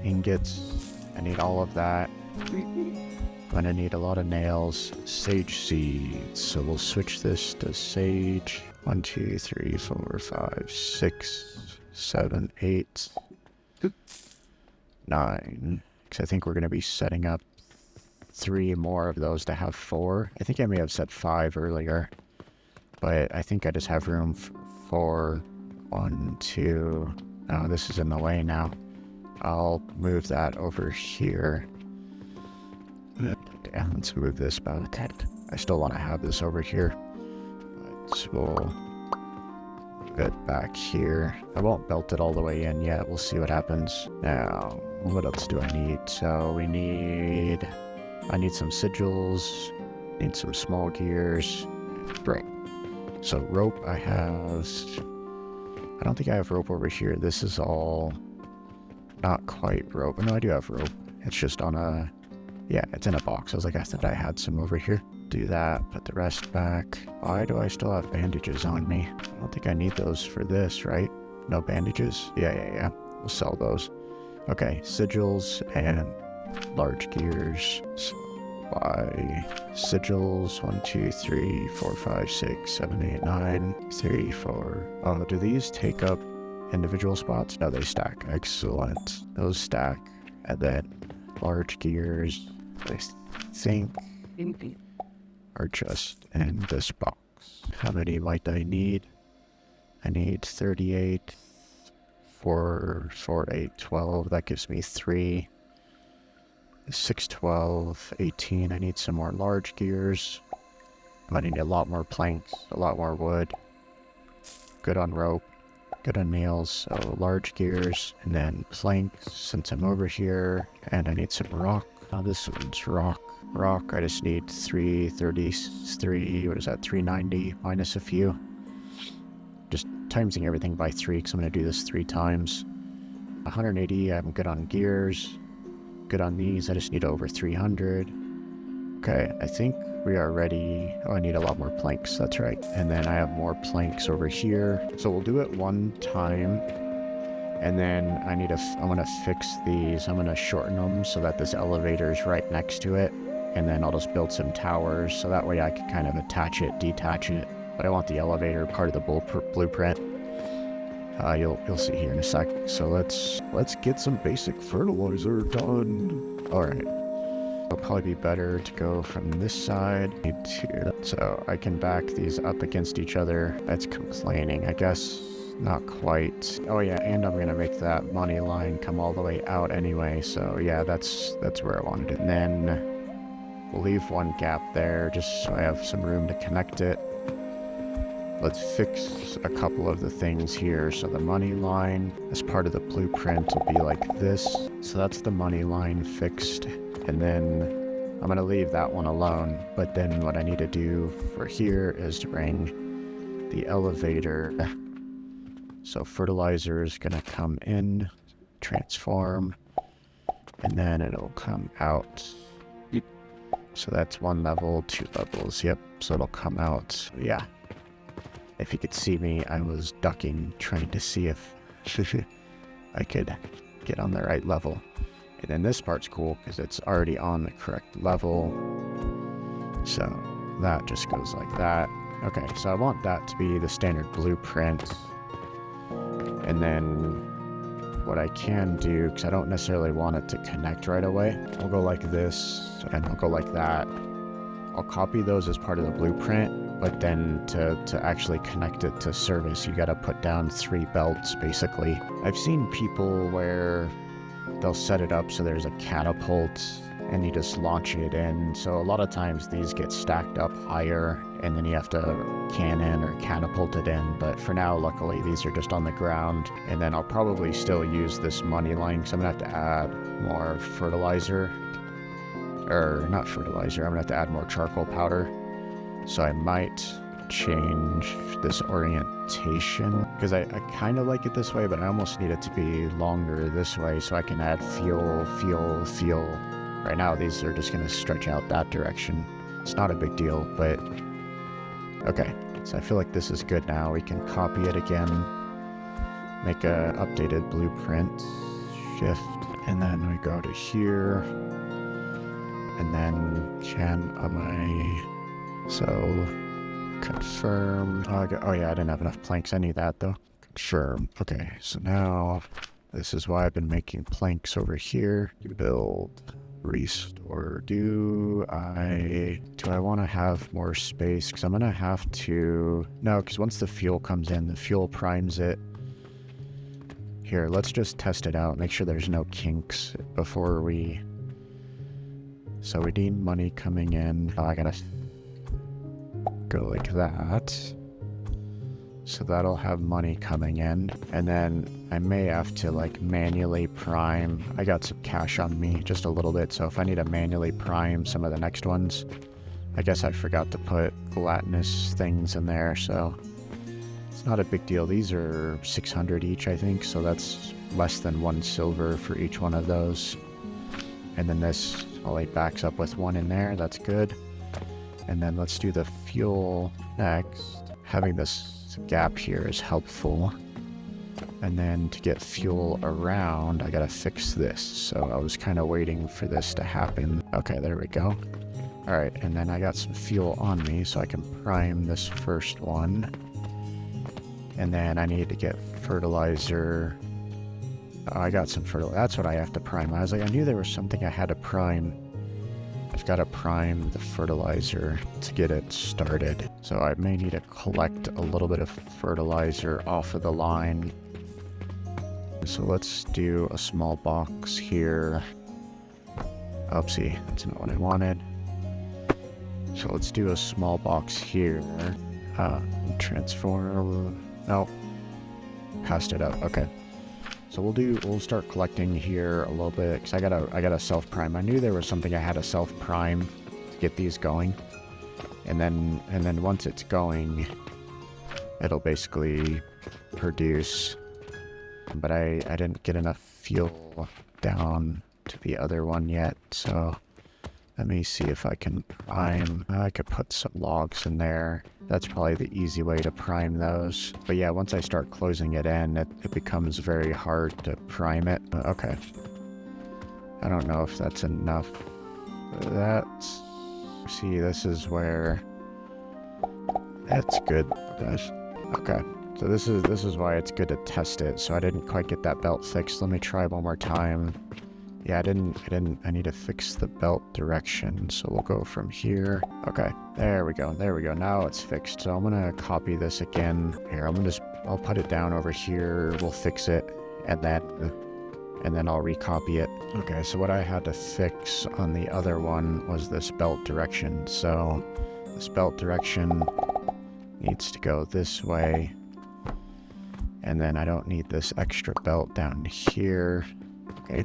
Ingots. I need all of that. I'm gonna need a lot of nails. Sage seeds. So we'll switch this to sage. 1, 2, 3, 4, 5, 6, 7, 8, 9. Because I think we're going to be setting up 3 more of those to have 4. I think I may have said 5 earlier. But I think I just have room for 4. 1, 2. Oh, this is in the way now. I'll move that over here. Yeah, let's move this about. I still want to have this over here. So we'll move it back here. I won't belt it all the way in yet. We'll see what happens. Now, what else do I need? So I need some sigils, need some small gears. Right. So rope I have. I don't think I have rope over here. This is all not quite rope. No, I do have rope. It's just on a, yeah, it's in a box. I was like, I thought I had some over here. Do that, put the rest back. Why do I still have bandages on me? I don't think I need those for this, right? No bandages? Yeah. We'll sell those. Okay, sigils and large gears. So buy sigils. 1, 2, 3, 4, 5, 6, 7, 8, 9. 3, 4. Oh, do these take up individual spots? No, they stack. Excellent. Those stack. And then large gears, I think, are just in this box. How many might I need? I need 38, 4, 8, 12. That gives me 3. 6, 12, 18. I need some more large gears. I need a lot more planks, a lot more wood. Good on rope, good on nails, so large gears, and then planks since I'm over here. And I need some rock. Oh, this one's rock. Rock, I just need 333, what is that, 390 minus a few. Just timesing everything by 3 because I'm going to do this 3 times. 180, I'm good on gears. Good on these, I just need over 300. Okay, I think we are ready. Oh, I need a lot more planks, that's right. And then I have more planks over here. So we'll do it 1 time. And then I'm gonna fix these. I'm gonna shorten them so that this elevator is right next to it. And then I'll just build some towers so that way I can kind of attach it, detach it. But I want the elevator part of the blueprint. You'll see here in a sec. So let's get some basic fertilizer done. All right. It'll probably be better to go from this side. So I can back these up against each other. That's complaining, I guess. Not quite. Oh yeah, and I'm gonna make that money line come all the way out anyway. So yeah, that's where I wanted it. And then we'll leave 1 gap there just so I have some room to connect it. Let's fix a couple of the things here. So the money line as part of the blueprint will be like this. So that's the money line fixed. And then I'm gonna leave that one alone. But then what I need to do for here is to bring the elevator. So fertilizer is gonna come in, transform, and then it'll come out. So that's 1 level, 2 levels, yep. So it'll come out, yeah. If you could see me, I was ducking, trying to see if I could get on the right level. And then this part's cool because it's already on the correct level. So that just goes like that. Okay, so I want that to be the standard blueprint. And then what I can do, because I don't necessarily want it to connect right away, I'll go like this, and I'll go like that. I'll copy those as part of the blueprint, but then to actually connect it to service, you gotta put down 3 belts, basically. I've seen people where they'll set it up so there's a catapult, and you just launch it in. So a lot of times these get stacked up higher, and then you have to cannon or catapult it in. But for now, luckily, these are just on the ground. And then I'll probably still use this money line, because I'm gonna have to add more fertilizer. Or not fertilizer, I'm gonna have to add more charcoal powder. So I might change this orientation, because I kind of like it this way, but I almost need it to be longer this way so I can add fuel. Right now, these are just going to stretch out that direction. It's not a big deal, but okay. So I feel like this is good now. We can copy it again, make a updated blueprint, shift, and then we go to here, and then so confirm. Oh yeah, I didn't have enough planks. I need that though. Confirm. Okay, so now this is why I've been making planks over here. Build. Restore. Do I want to have more space? Because I'm gonna have to, no, because once the fuel comes in, the fuel primes it. Here, let's just test it out, make sure there's no kinks before we, so we need money coming in. Oh, I gotta go like that, so that'll have money coming in. And then I may have to like manually prime. I got some cash on me, just a little bit, so if I need to manually prime some of the next ones, I guess I forgot to put gelatinous things in there, so it's not a big deal. These are 600 each, I think, so that's less than 1 silver for each one of those. And then this only backs up with 1 in there, that's good. And then let's do the fuel next. Having this gap here is helpful. And then to get fuel around, I gotta fix this. So I was kind of waiting for this to happen. Okay, there we go. All right, and then I got some fuel on me, so I can prime this first one. And then I need to get fertilizer. Oh, I got some fertilizer. That's what I have to prime. I was like, I knew there was something I had to prime. I've got to prime the fertilizer to get it started. So I may need to collect a little bit of fertilizer off of the line. So let's do a small box here. Oopsie, that's not what I wanted. So let's do a small box here. Transform. No. Passed it up. Okay. So we'll start collecting here a little bit, because I gotta self-prime. I knew there was something I had to self-prime to get these going. And then once it's going, it'll basically produce. But I didn't get enough fuel down to the other one yet, so let me see if I can prime. I could put some logs in there. That's probably the easy way to prime those. But yeah, once I start closing it in, it becomes very hard to prime it. Okay. I don't know if that's enough. That's... See, this is where... That's good, guys. Okay. So this is why it's good to test it. So I didn't quite get that belt fixed. Let me try one more time. Yeah, I need to fix the belt direction. So we'll go from here. Okay, there we go. Now it's fixed. So I'm gonna copy this again. Here, I'll put it down over here. We'll fix it, and then I'll recopy it. Okay, so what I had to fix on the other one was this belt direction. So this belt direction needs to go this way. And then I don't need this extra belt down here. Okay.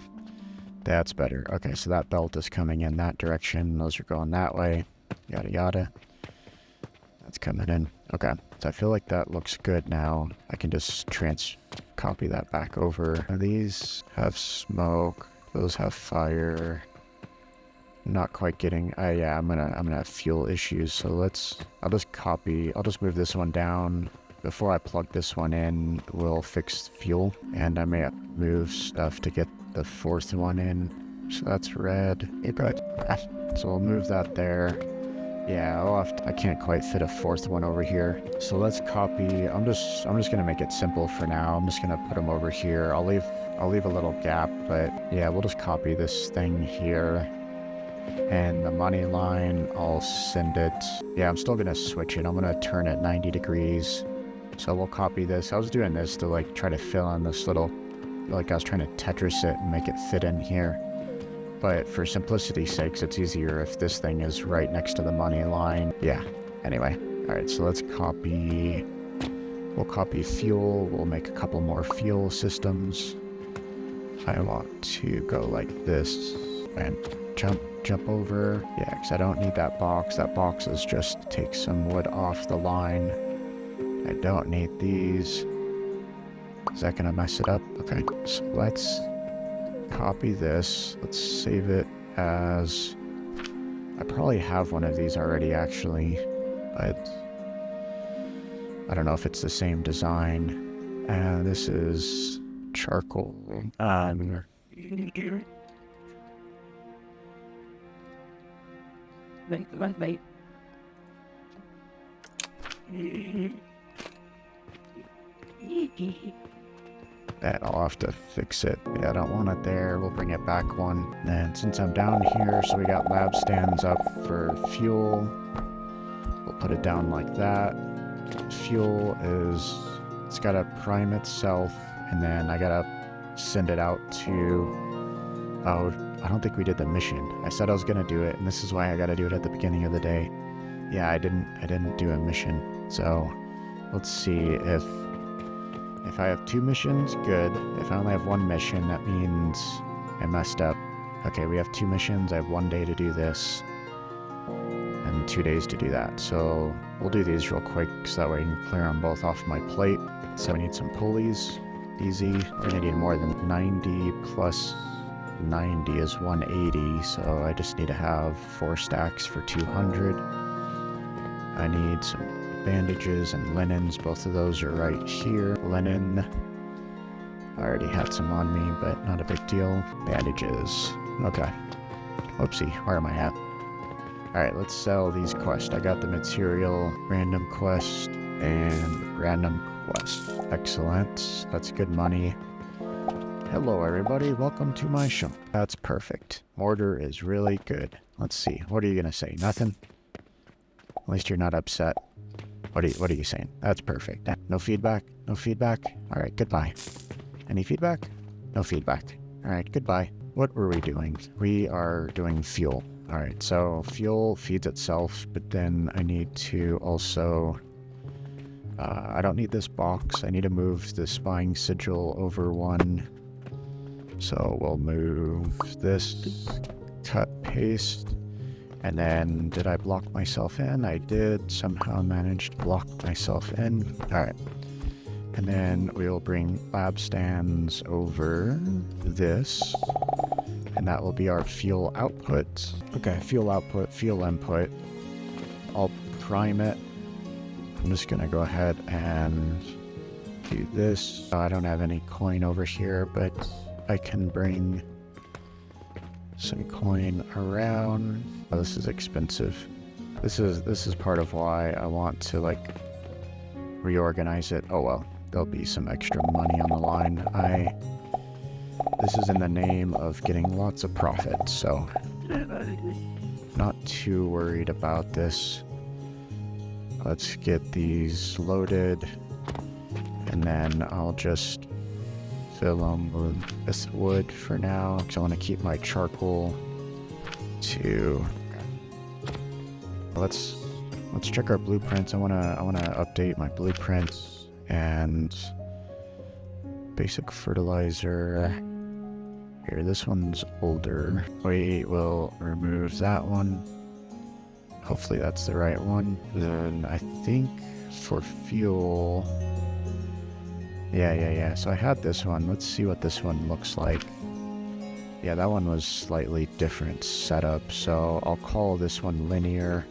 That's better. Okay, so that belt is coming in that direction. Those are going that way. Yada yada. That's coming in. Okay, so I feel like that looks good now. I can just copy that back over. These have smoke. Those have fire. not quite getting. Yeah, I'm gonna have fuel issues. So I'll just move this one down. Before I plug this one in, we'll fix fuel, and I may have to move stuff to get the fourth one in. So that's red. Good. So we'll move that there. Yeah, I can't quite fit a fourth one over here. So let's copy. I'm just gonna make it simple for now. I'm just gonna put them over here. I'll leave a little gap, but yeah, we'll just copy this thing here. And the money line, I'll send it. Yeah, I'm still gonna switch it. I'm gonna turn it 90 degrees. So we'll copy this. I was doing this to like try to fill in this little, like I was trying to Tetris it and make it fit in here. But for simplicity's sakes, it's easier if this thing is right next to the money line. Yeah, anyway. All right, so let's copy. We'll copy fuel. We'll make a couple more fuel systems. I want to go like this and jump over. Yeah, because I don't need that box. That box is just to take some wood off the line. I don't need these. Is that gonna mess it up? Okay, so let's copy this. Let's save it as... I probably have one of these already, actually, but I don't know if it's the same design. This is charcoal. That I'll have to fix it. Yeah, I don't want it there. We'll bring it back one. And since I'm down here, so we got lab stands up for fuel. We'll put it down like that. Fuel is... It's gotta prime itself, and then I gotta send it out to... Oh, I don't think we did the mission. I said I was gonna do it, and this is why I gotta do it at the beginning of the day. Yeah, I didn't do a mission. So, let's see if I have 2 missions, good. If I only have 1 mission, that means I messed up. Okay, we have 2 missions. I have 1 day to do this, and 2 days to do that. So we'll do these real quick, so that way I can clear them both off my plate. So I need some pulleys. Easy. We're gonna need more than 90 plus 90 is 180, so I just need to have 4 stacks for 200. I need some bandages and linens. Both of those are right here. Linen, I already had some on me, but not a big deal. Bandages, okay. Whoopsie, where am I at? Alright, let's sell these quests. I got the material, random quest, and random quest. Excellent, that's good money. Hello everybody, welcome to my shop. That's perfect. Mortar is really good. Let's see, what are you gonna say? Nothing? At least you're not upset. What are you saying? That's perfect. No feedback? No feedback? Alright, goodbye. Any feedback? No feedback. Alright, goodbye. What were we doing? We are doing fuel. Alright, so fuel feeds itself, but then I need to also... I don't need this box. I need to move the spying sigil over one. So we'll move this, cut, paste. And then, did I block myself in? I did somehow manage to block myself in. Alright. And then we'll bring lab stands over this. And that will be our fuel output. Okay, fuel output, fuel input. I'll prime it. I'm just gonna go ahead and do this. I don't have any coin over here, but I can bring some coin around. Oh, this is expensive. This is part of why I want to like reorganize it. Oh well, there'll be some extra money on the line. This is in the name of getting lots of profit, so not too worried about this. Let's get these loaded, and then I'll just fill them with this wood for now, because I want to keep my charcoal to... Let's check our blueprints. I wanna update my blueprints and basic fertilizer. Here, this one's older. We'll remove that one. Hopefully that's the right one. Then I think for fuel... Yeah. So I had this one. Let's see what this one looks like. Yeah, that one was slightly different setup, so I'll call this one linear,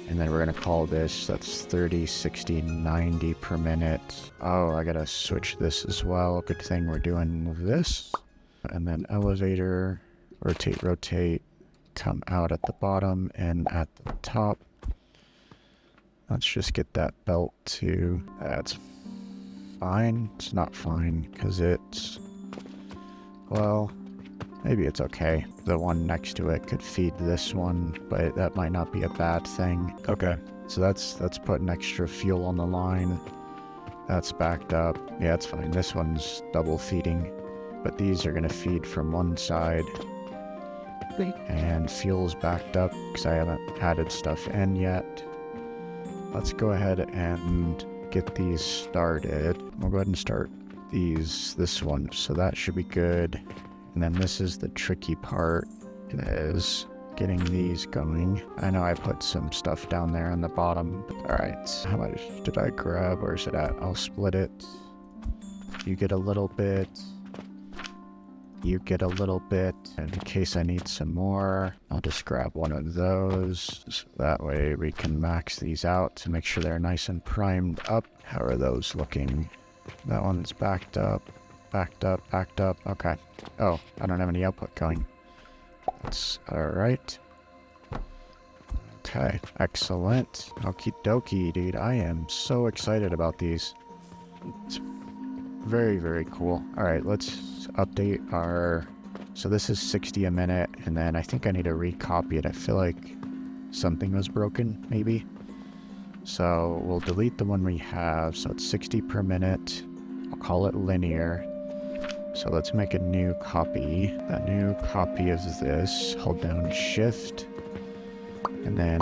and then we're gonna call this, that's 30, 60, 90 per minute. Oh, I gotta switch this as well. Good thing we're doing this. And then elevator, rotate, rotate, come out at the bottom and at the top. Let's just get that belt to, that's fine. It's not fine, because it's, well, maybe it's okay. The one next to it could feed this one, but that might not be a bad thing. Okay, so that's putting extra fuel on the line. That's backed up. Yeah, it's fine. This one's double feeding, but these are gonna feed from one side. And fuel's backed up because I haven't added stuff in yet. Let's go ahead and get these started. We'll go ahead and start this one. So that should be good. And then this is the tricky part, is getting these going. I know I put some stuff down there on the bottom. All right, how much did I grab? Where is it at? I'll split it. You get a little bit. You get a little bit. And in case I need some more, I'll just grab one of those. So that way we can max these out to make sure they're nice and primed up. How are those looking? That one's backed up, backed up, backed up. Okay. Oh, I don't have any output going. That's alright. Okay, excellent. Okie dokie, dude. I am so excited about these. It's very, very cool. Alright, let's update our... So this is 60 a minute, and then I think I need to recopy it. I feel like something was broken, maybe. So we'll delete the one we have. So it's 60 per minute. I'll call it linear. So let's make a new copy. A new copy is this. Hold down shift. And then,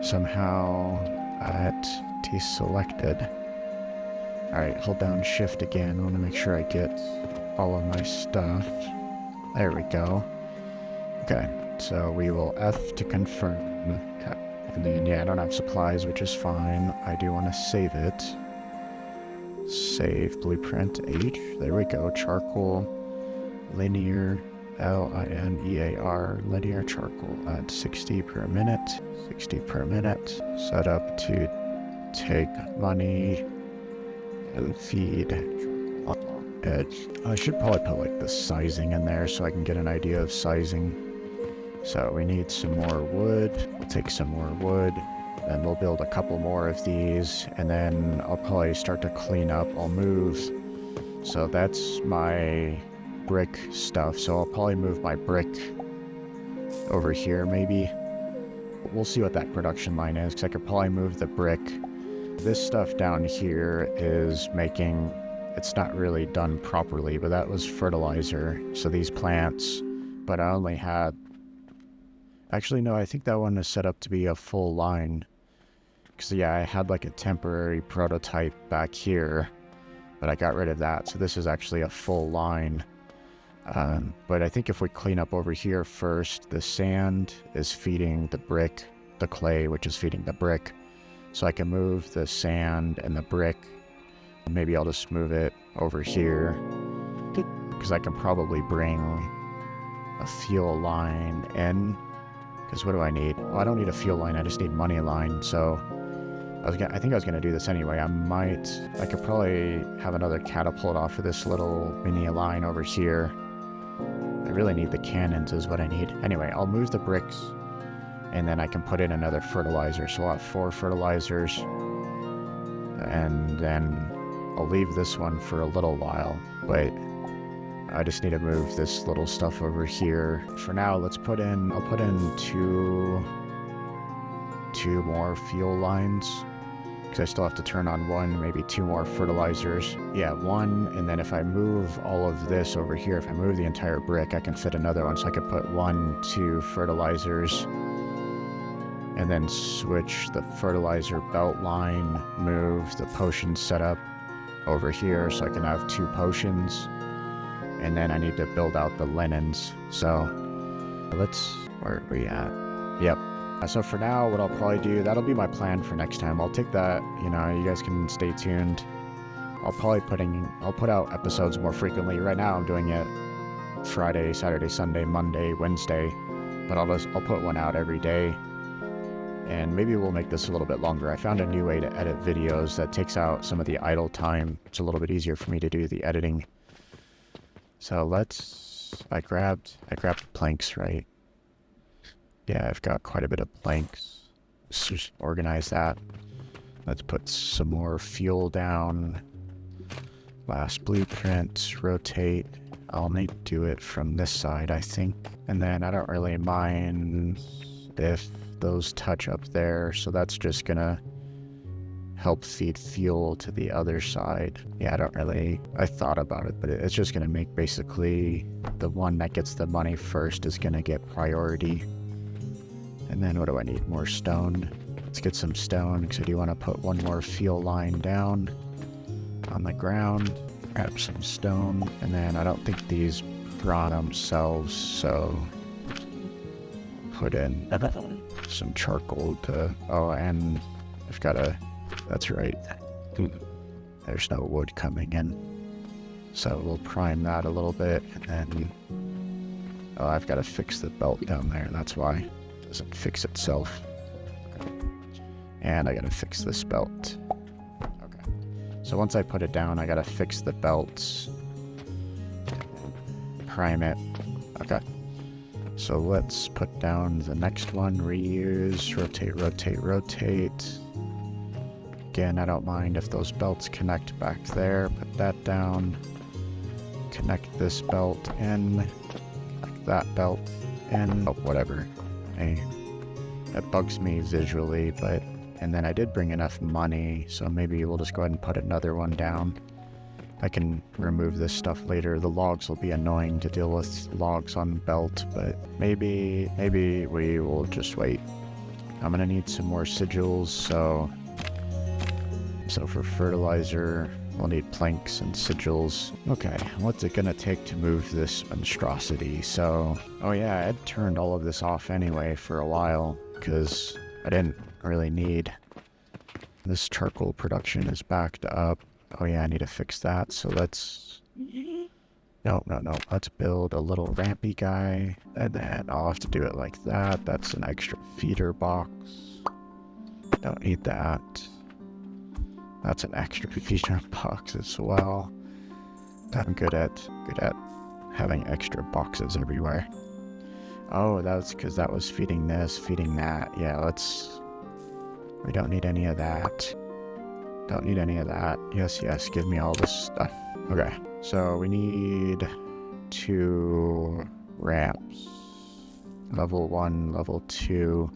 somehow that deselected. Alright, hold down shift again. I want to make sure I get all of my stuff. There we go. Okay, so we will F to confirm. And then, yeah, I don't have supplies, which is fine. I do want to save it. Save blueprint H. There we go. Charcoal. Linear. Linear. Linear charcoal at 60 per minute. 60 per minute. Set up to take money and feed on edge. I should probably put like the sizing in there so I can get an idea of sizing. So we need some more wood. We'll take some more wood. And we'll build a couple more of these, and then I'll probably start to clean up. I'll move. So that's my brick stuff. So I'll probably move my brick over here, maybe. We'll see what that production line is, because I could probably move the brick. This stuff down here is making... It's not really done properly, but that was fertilizer. So these plants... But I only had... Actually, no, I think that one is set up to be a full line. Because, yeah, I had like a temporary prototype back here, but I got rid of that. So this is actually a full line. But I think if we clean up over here first, the sand is feeding the brick, the clay, which is feeding the brick. So I can move the sand and the brick. Maybe I'll just move it over here, because I can probably bring a fuel line in. Because what do I need? Well, I don't need a fuel line, I just need money line. So I think I was going to do this anyway. I could probably have another catapult off of this little mini line over here. I really need the cannons is what I need. Anyway, I'll move the bricks, and then I can put in another fertilizer. So I'll have 4 fertilizers, and then I'll leave this one for a little while, but I just need to move this little stuff over here. For now, I'll put in two more fuel lines, because I still have to turn on 1, maybe 2 more fertilizers. Yeah, 1, and then if I move all of this over here, if I move the entire brick, I can fit another one. So I could put 1, 2 fertilizers, and then switch the fertilizer belt line, move the potion setup over here so I can have 2 potions. And then I need to build out the linens. So where are we at? Yep. So for now, what I'll probably do, that'll be my plan for next time. I'll take that, you guys can stay tuned. I'll put out episodes more frequently. Right now I'm doing it Friday, Saturday, Sunday, Monday, Wednesday, but I'll put one out every day. And maybe we'll make this a little bit longer. I found a new way to edit videos that takes out some of the idle time. It's a little bit easier for me to do the editing. So I grabbed planks, right? Yeah, I've got quite a bit of planks. Let's just organize that. Let's put some more fuel down. Last blueprint, rotate. I'll need to do it from this side, I think. And then I don't really mind if those touch up there, so that's just gonna help feed fuel to the other side. Yeah, I thought about it, but it's just gonna make basically the one that gets the money first is gonna get priority. And then what do I need? More stone. Let's get some stone, because I do want to put one more fuel line down on the ground. Grab some stone, and then I don't think these run themselves, so put in some charcoal to, oh, and I've got that's right, there's no wood coming in, so we'll prime that a little bit, and then, oh, I've got to fix the belt down there, that's why it doesn't fix itself. Okay. And I gotta fix this belt. Okay, so once I put it down, I gotta fix the belts, prime it. Okay. So let's put down the next one, reuse, rotate, rotate, rotate. Again, I don't mind if those belts connect back there. Put that down. Connect this belt in. Connect that belt in. Oh, whatever. Hey, that bugs me visually, but... And then I did bring enough money, so maybe we'll just go ahead and put another one down. I can remove this stuff later. The logs will be annoying to deal with, logs on belt, but maybe we will just wait. I'm gonna need some more sigils, so for fertilizer, we'll need planks and sigils. Okay, what's it gonna take to move this monstrosity? So, oh yeah, I had turned all of this off anyway for a while, because I didn't really need. This charcoal production is backed up. Oh yeah, I need to fix that, so let's... No. Let's build a little rampy guy, and then I'll have to do it like that. That's an extra feeder box. Don't need that. That's an extra feeder box as well. I'm good at having extra boxes everywhere. Oh, that's because that was feeding this, feeding that. Yeah, we don't need any of that. Don't need any of that. Yes, give me all this stuff. Okay, so we need 2 ramps. Level 1, level 2.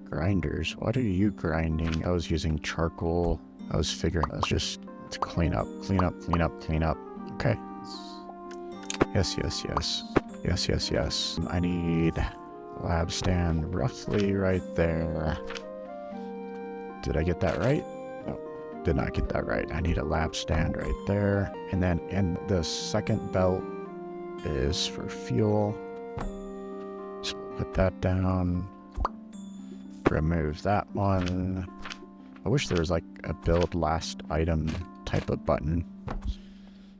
Grinders. What are you grinding? I was using charcoal. Let's clean up. Okay. Yes. I need lab stand roughly right there. Did I get that right? No, did not get that right. I need a lab stand right there. And then in the second belt is for fuel. So put that down. Remove that one. I wish there was like a build last item type of button.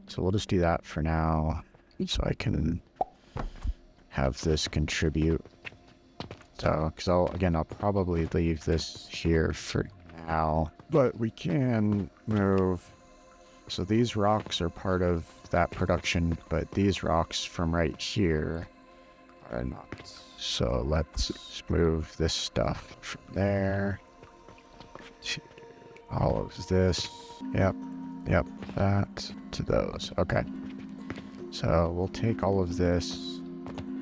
So we'll just do that for now. So I can have this contribute. So, because I'll probably leave this here for now, but we can move. So these rocks are part of that production, but these rocks from right here are not. So let's move this stuff from there to all of this. Yep, that to those. Okay. So we'll take all of this.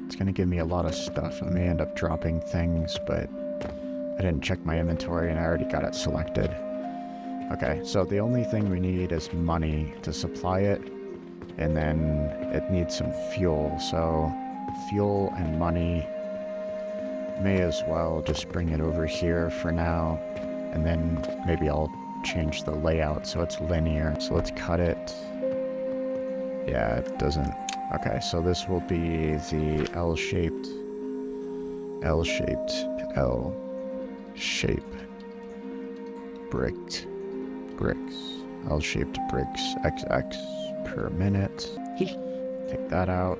It's going to give me a lot of stuff. I may end up dropping things, but I didn't check my inventory and I already got it selected. Okay, so the only thing we need is money to supply it, and then it needs some fuel. So fuel and money, may as well just bring it over here for now, and then maybe I'll change the layout so it's linear. So let's cut it. Yeah, it doesn't. Okay, so this will be the L-shaped, L-shape, bricks, L-shaped bricks, XX per minute. Take that out.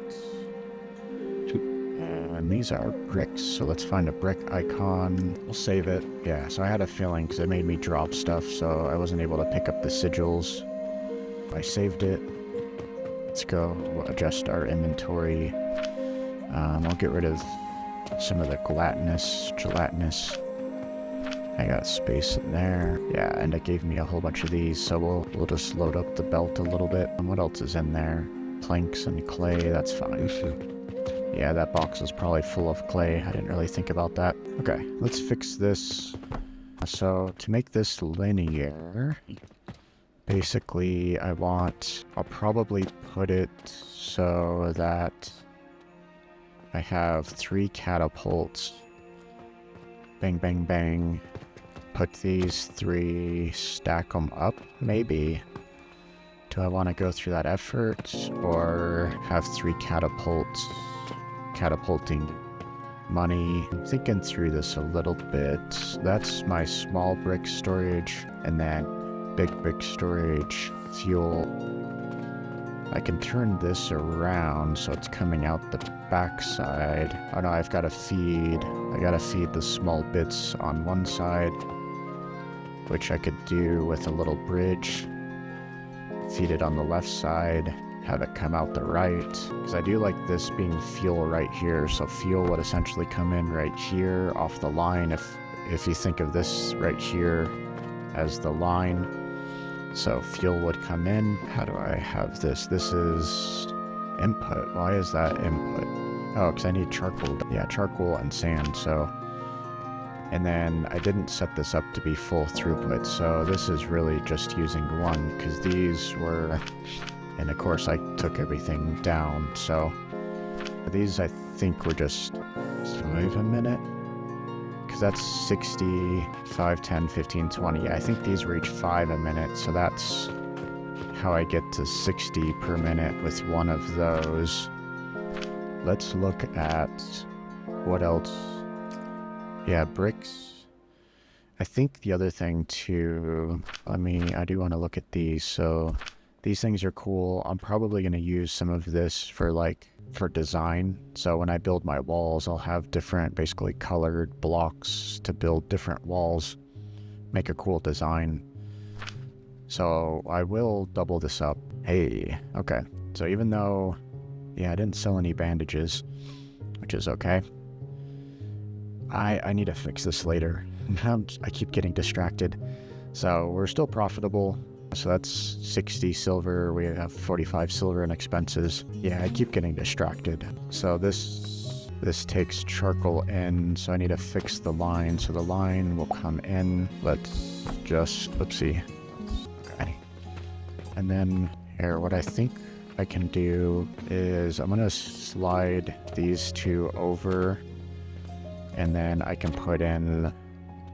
And these are bricks, so let's find a brick icon. We'll save it. Yeah, so I had a feeling because it made me drop stuff, so I wasn't able to pick up the sigils. I saved it. Let's go adjust our inventory. I'll get rid of some of the gelatinous. I got space in there. Yeah, and it gave me a whole bunch of these, so we'll just load up the belt a little bit. And what else is in there? Planks and clay, that's fine. Yeah, that box is probably full of clay. I didn't really think about that. Okay, let's fix this. So, to make this linear, basically I'll probably put it so that I have 3 catapults. Bang, bang, bang. Put these 3, stack them up, maybe. Do I want to go through that effort, or have 3 catapulting money? I'm thinking through this a little bit. That's my small brick storage, and then big brick storage, fuel. I can turn this around so it's coming out the backside. Oh no, I gotta feed the small bits on one side, which I could do with a little bridge. Feed it on the left side, have it come out the right, because I do like this being fuel right here, so fuel would essentially come in right here off the line if you think of this right here as the line. So fuel would come in. How do I have this? This is input. Why is that input? Oh, because I need charcoal. Yeah, charcoal and sand, so. And then I didn't set this up to be full throughput, so this is really just using one, because these were, and of course I took everything down, so these I think were just 5 a minute, because that's 60, 5, 10, 15, 20. Yeah, I think these were each 5 a minute, so that's how I get to 60 per minute with one of those. Let's look at what else. Yeah, bricks. I think the other thing too, I do want to look at these. So these things are cool. I'm probably going to use some of this for design. So when I build my walls, I'll have different basically colored blocks to build different walls, make a cool design. So I will double this up. Hey, okay. So even though, yeah, I didn't sell any bandages, which is okay. I need to fix this later. I keep getting distracted. So we're still profitable. So that's 60 silver. We have 45 silver in expenses. Yeah, I keep getting distracted. So this takes charcoal in. So I need to fix the line. So the line will come in. Let's just, oopsie. Okay. And then here, what I think I can do is I'm going to slide these 2 over. And then I can put in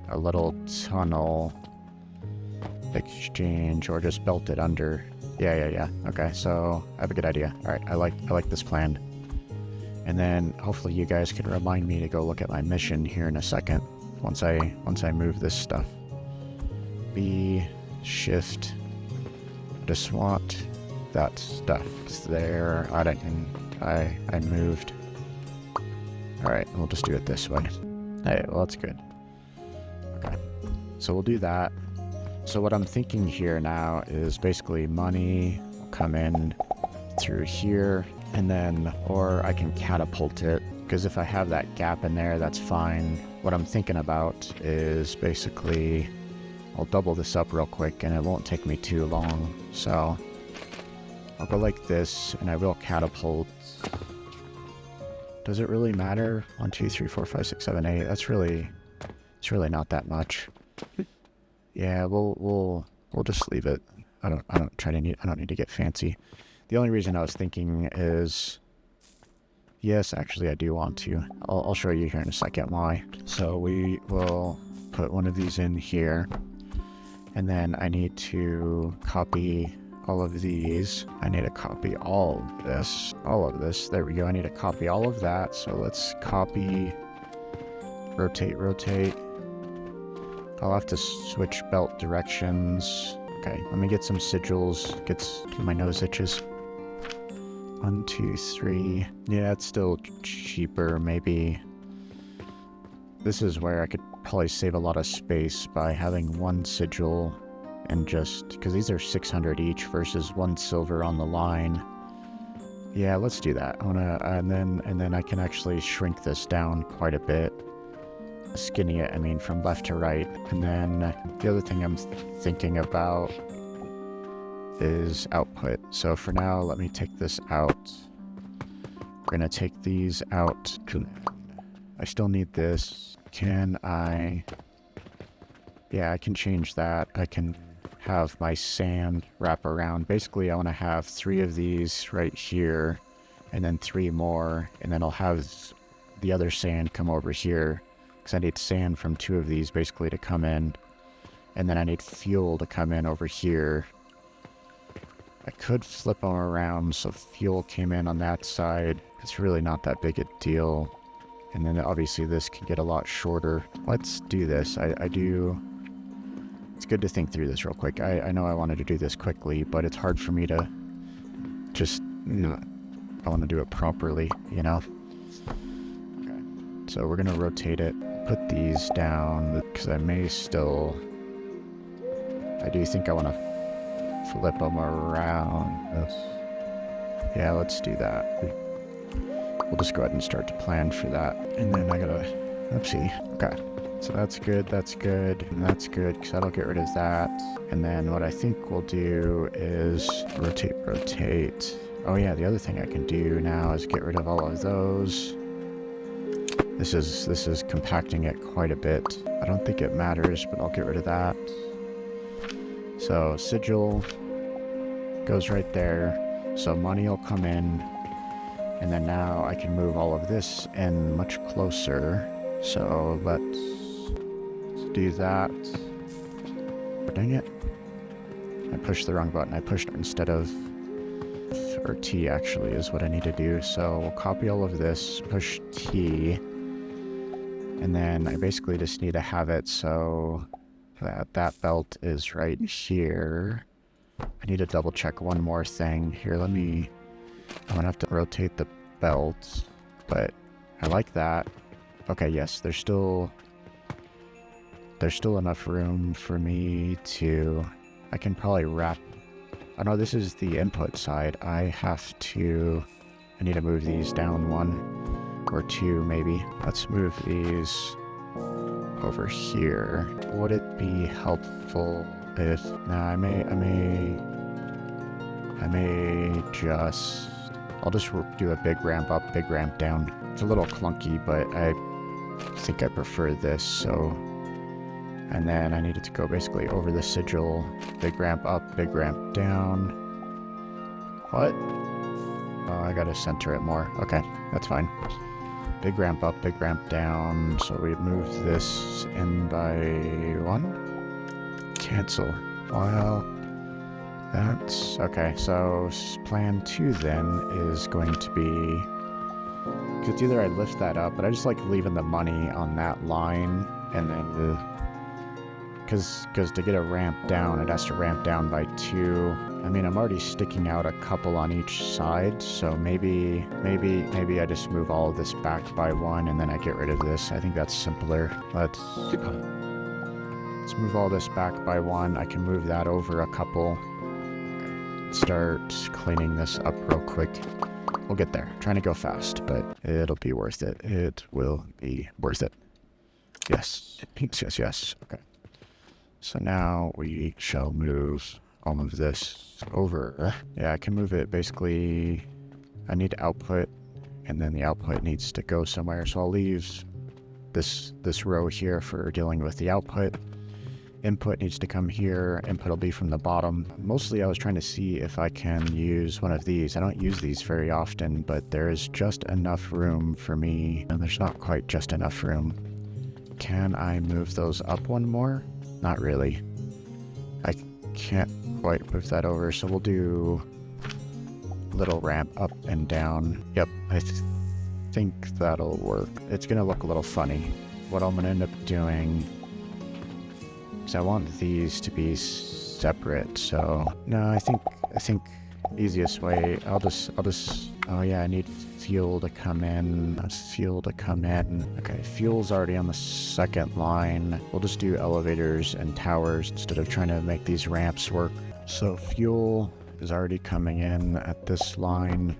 a little tunnel exchange, or just belt it under. Yeah. Okay, so I have a good idea. All right, I like this plan. And then hopefully you guys can remind me to go look at my mission here in a second. Once I move this stuff. B, shift. Just want that stuff. It's there. I moved. Alright, we'll just do it this way. Hey, well, that's good. Okay, so we'll do that. So what I'm thinking here now is basically money will come in through here, and then, or I can catapult it, because if I have that gap in there, that's fine. What I'm thinking about is basically, I'll double this up real quick, and it won't take me too long. So I'll go like this, and I will catapult. Does it really matter? 1, 2, 3, 4, 5, 6, 7, 8. It's really not that much. Yeah, we'll just leave it. I don't need to get fancy. The only reason I was thinking is, yes, actually I do want to. I'll show you here in a second why. So we will put one of these in here, and then I need to copy all of these. I need to copy all of this. There we go. I need to copy all of that. So let's copy, rotate. I'll have to switch belt directions. Okay, let me get some sigils. My nose itches. 1, 2, 3. Yeah, it's still cheaper, maybe. This is where I could probably save a lot of space by having one sigil and just... because these are 600 each versus 1 silver on the line. Yeah, let's do that. I wanna... and then I can actually shrink this down quite a bit. Skinny it, I mean, from left to right. And then the other thing I'm thinking about is output. So for now, let me take this out. We're gonna take these out. I still need this. Can I... yeah, I can change that. I can have my sand wrap around. Basically, I want to have 3 of these right here, and then 3 more, and then I'll have the other sand come over here, because I need sand from 2 of these basically to come in, and then I need fuel to come in over here. I could flip them around so fuel came in on that side. It's really not that big a deal. And then obviously this can get a lot shorter. Let's do this. I do... it's good to think through this real quick. I know I wanted to do this quickly, but it's hard for me to just... I want to do it properly, you know? Okay. So we're going to rotate it. Put these down, because I may still... I do think I want to flip them around. Yeah, let's do that. We'll just go ahead and start to plan for that. And then I gotta... oopsie. Okay. So that's good, and that's good, because that'll get rid of that. And then what I think we'll do is rotate. Oh yeah, the other thing I can do now is get rid of all of those. This is compacting it quite a bit. I don't think it matters, but I'll get rid of that. So sigil goes right there. So money will come in. And then now I can move all of this in much closer. So let's do that. Oh, dang it. I pushed the wrong button. I pushed instead of... or T actually is what I need to do. So we'll copy all of this, push T. And then I basically just need to have it so that belt is right here. I need to double check one more thing. Here, let me... I'm gonna have to rotate the belt, but I like that. Okay, yes, there's still enough room for me to... I can probably wrap... oh no, this is the input side. I need to move these down 1 or 2 maybe. Let's move these over here. Would it be helpful if... nah, I may just... I'll just do a big ramp up, big ramp down. It's a little clunky, but I think I prefer this, so... and then I needed to go basically over the sigil. Big ramp up, big ramp down. What? Oh, I gotta center it more. Okay, that's fine. Big ramp up, big ramp down. So we moved this in by 1. Cancel. Well... that's... okay, so plan 2 then is going to be... because it's either I lift that up, but I just like leaving the money on that line, and then because to get a ramp down, it has to ramp down by 2. I mean, I'm already sticking out a couple on each side, so maybe I just move all of this back by 1, and then I get rid of this. I think that's simpler. Let's move all this back by 1. I can move that over a couple. Start cleaning this up real quick. We'll get there. Trying to go fast, but it'll be worth it. It will be worth it. Yes. Yes. Okay. So now we shall move all of this over. Yeah, I can move it basically... I need output, and then the output needs to go somewhere, so I'll leave this row here for dealing with the output. Input needs to come here. Input will be from the bottom. Mostly I was trying to see if I can use one of these. I don't use these very often, but there is just enough room for me. And there's not quite just enough room. Can I move those up 1 more? Not really. I can't quite move that over, so we'll do little ramp up and down. Yep, I think that'll work. It's gonna look a little funny. What I'm gonna end up doing... I want these to be separate, so... no, I think easiest way, I'll just, oh yeah, I need fuel to come in. Fuel to come in. Okay, fuel's already on the second line. We'll just do elevators and towers instead of trying to make these ramps work. So fuel is already coming in at this line.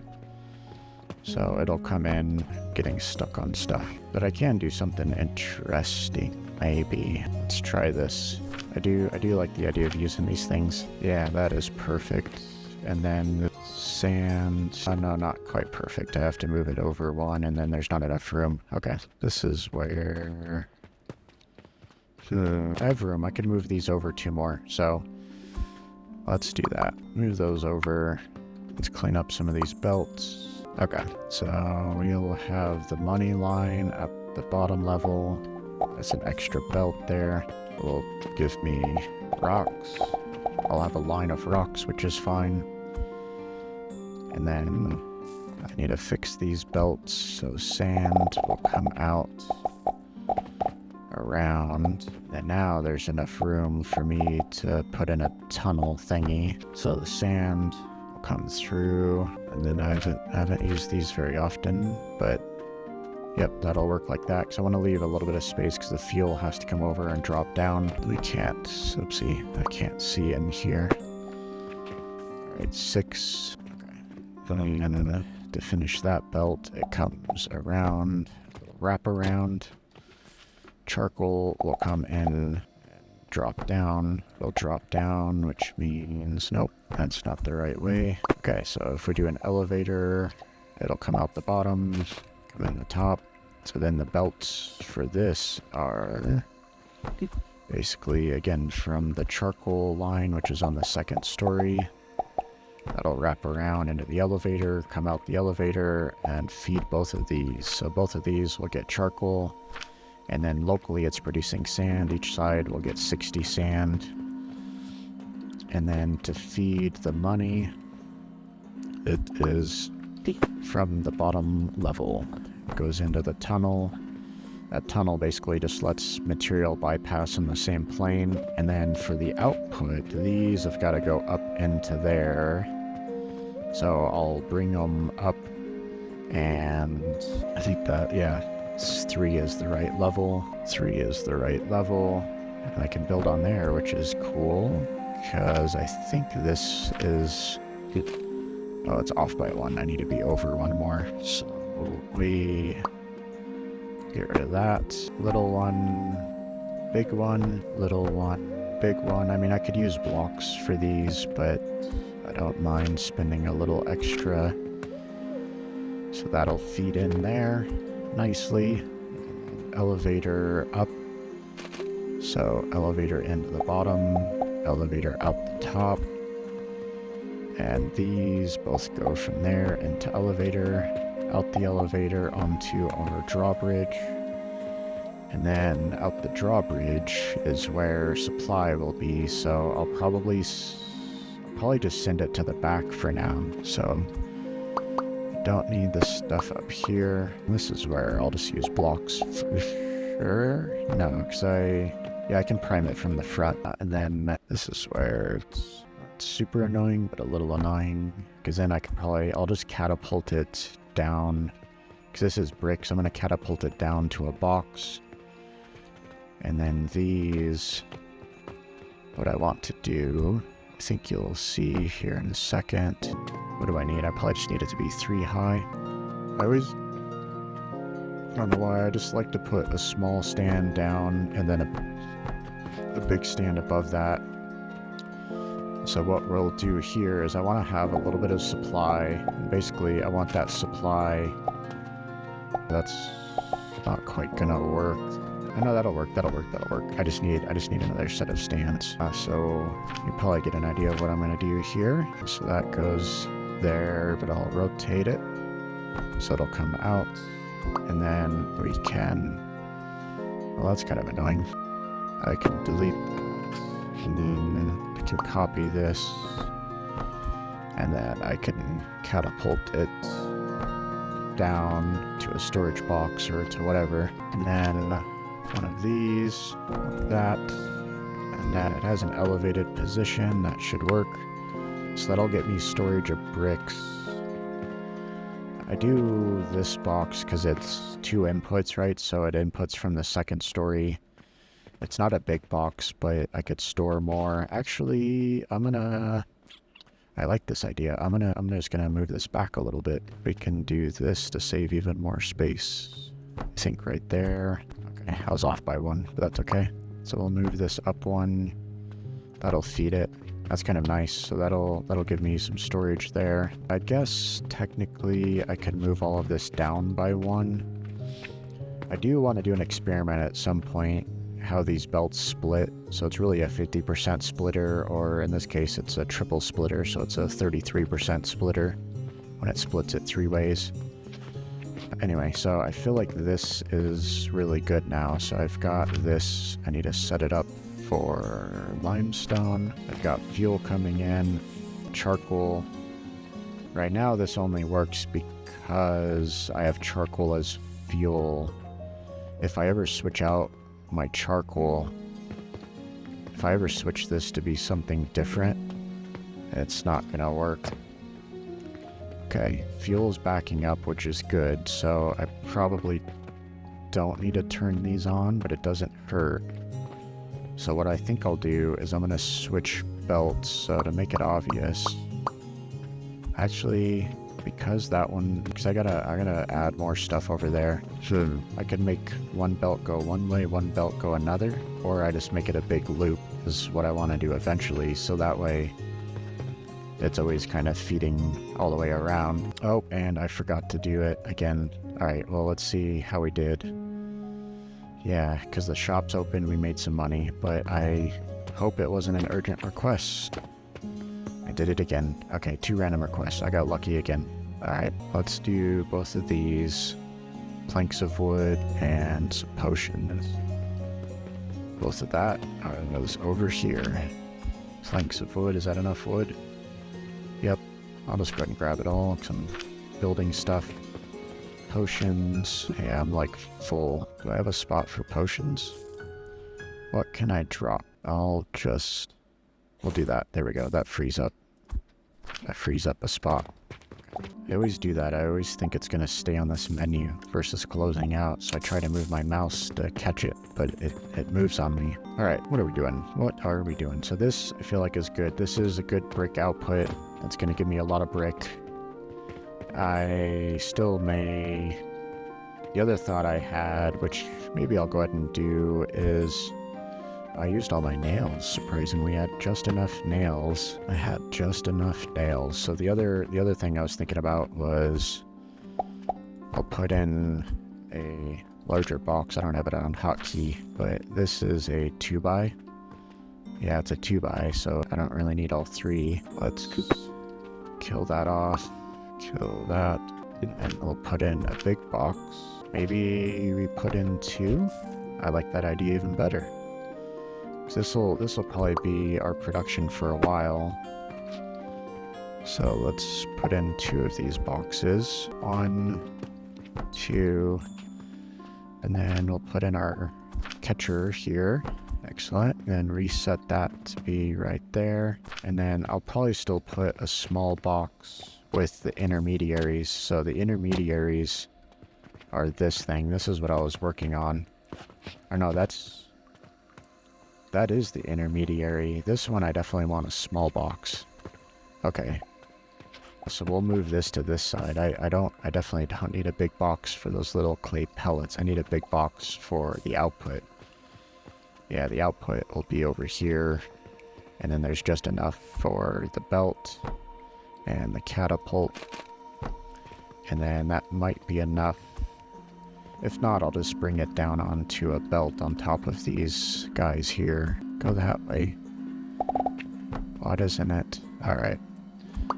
So it'll come in getting stuck on stuff. But I can do something interesting, maybe. Let's try this. I do like the idea of using these things. Yeah, that is perfect. And then sand. Oh, no, not quite perfect. I have to move it over one, and then there's not enough room. Okay, this is where... I have room. I could move these over 2 more. So let's do that. Move those over. Let's clean up some of these belts. Okay, so we'll have the money line at the bottom level. That's an extra belt there. Will give me rocks. I'll have a line of rocks, which is fine. And then I need to fix these belts, so sand will come out around. And now there's enough room for me to put in a tunnel thingy. So the sand will come through, and then I haven't used these very often, but yep, that'll work like that, because I want to leave a little bit of space because the fuel has to come over and drop down. We can't, oopsie, I can't see in here. Alright, 6. Okay. And then to finish that belt, it comes around, wrap around. Charcoal will come in and drop down. It'll drop down, which means, nope, that's not the right way. Okay, so if we do an elevator, it'll come out the bottom, come in the top. So then the belts for this are basically, again, from the charcoal line, which is on the 2nd story. That'll wrap around into the elevator, come out the elevator, and feed both of these. So both of these will get charcoal, and then locally it's producing sand. Each side will get 60 sand. And then to feed the money, it is from the bottom level. It goes into the tunnel. That tunnel basically just lets material bypass in the same plane. And then for the output, these have got to go up into there. So I'll bring them up, and I think that, yeah, 3 is the right level. 3 is the right level. And I can build on there, which is cool, because I think this is... Oh, it's off by 1. I need to be over 1 more. So we get rid of that. Little one, big one, little one, big one. I mean, I could use blocks for these, but I don't mind spending a little extra. So that'll feed in there nicely. Elevator up. So elevator into the bottom, elevator out the top. And these both go from there into elevator, out the elevator onto our drawbridge. And then out the drawbridge is where supply will be, so I'll probably just send it to the back for now. So don't need this stuff up here. This is where I'll just use blocks for sure. No, because I can prime it from the front. And then this is where it's super annoying, but a little annoying, because then I'll just catapult it down, because this is brick, so I'm going to catapult it down to a box. And then these, what I want to do, I think you'll see here in a second. What do I need? I probably just need it to be 3 high. I don't know why, I just like to put a small stand down and then a big stand above that. So what we'll do here is I want to have a little bit of supply. And basically, I want that supply. That's not quite gonna work. I know that'll work. I just need another set of stands. So you probably get an idea of what I'm gonna do here. So that goes there, but I'll rotate it so it'll come out, and then we can. Well, that's kind of annoying. I can delete that, and then I can copy this, and then I can catapult it down to a storage box or to whatever, and then one of these, like that, and then it has an elevated position. That should work. So that'll get me storage of bricks. I do this box because it's 2 inputs, right? So it inputs from the second story. It's not a big box, but I could store more. Actually, I like this idea. I'm just gonna move this back a little bit. We can do this to save even more space. I think right there. Okay, I was off by 1, but that's okay. So we'll move this up 1. That'll feed it. That's kind of nice. So that'll give me some storage there. I guess technically I could move all of this down by 1. I do want to do an experiment at some point how these belts split. So it's really a 50% splitter, or in this case it's a triple splitter, so it's a 33% splitter when it splits it 3 ways. Anyway, so I feel like this is really good now. So I've got this, I need to set it up for limestone. I've got fuel coming in, charcoal. Right now this only works because I have charcoal as fuel. If I ever switch out my charcoal, if I ever switch this to be something different, it's not gonna work. Okay, fuel's backing up, which is good, so I probably don't need to turn these on, but it doesn't hurt. So what I think I'll do is I'm gonna switch belts, so to make it obvious. Actually, because I gotta add more stuff over there. I could make one belt go one way, one belt go another, or I just make it a big loop is what I want to do eventually, so that way it's always kind of feeding all the way around. Oh, and I forgot to do it again. Alright, well, let's see how we did. Yeah, because the shop's open, we made some money, but I hope it wasn't an urgent request. I did it again. Okay, 2 random requests. I got lucky again. Alright, let's do both of these. Planks of wood and some potions. Both of that are those over here. Planks of wood, is that enough wood? Yep, I'll just go ahead and grab it all. Some building stuff. Potions. Yeah, I'm like full. Do I have a spot for potions? What can I drop? We'll do that. There we go. That frees up a spot. I always do that. I always think it's going to stay on this menu versus closing out, so I try to move my mouse to catch it, but it moves on me. Alright, what are we doing? What are we doing? So this, I feel like, is good. This is a good brick output. It's going to give me a lot of brick. I still may... The other thought I had, which maybe I'll go ahead and do, is... I used all my nails, surprisingly. I had just enough nails. So the other thing I was thinking about was I'll put in a larger box. I don't have it on hotkey, but this is a 2x. Yeah, it's a 2x, so I don't really need all 3. Let's kill that off. Kill that. And we'll put in a big box. Maybe we put in 2? I like that idea even better. This will probably be our production for a while. So let's put in 2 of these boxes. 1, 2, and then we'll put in our catcher here. Excellent. And then reset that to be right there. And then I'll probably still put a small box with the intermediaries. So the intermediaries are this thing. This is what I was working on. Or no, that is the intermediary. This one I definitely want a small box. Okay. So we'll move this to this side. I definitely don't need a big box for those little clay pellets. I need a big box for the output. Yeah, the output will be over here. And then there's just enough for the belt and the catapult. And then that might be enough. If not, I'll just bring it down onto a belt on top of these guys here. Go that way. Why doesn't it? Alright.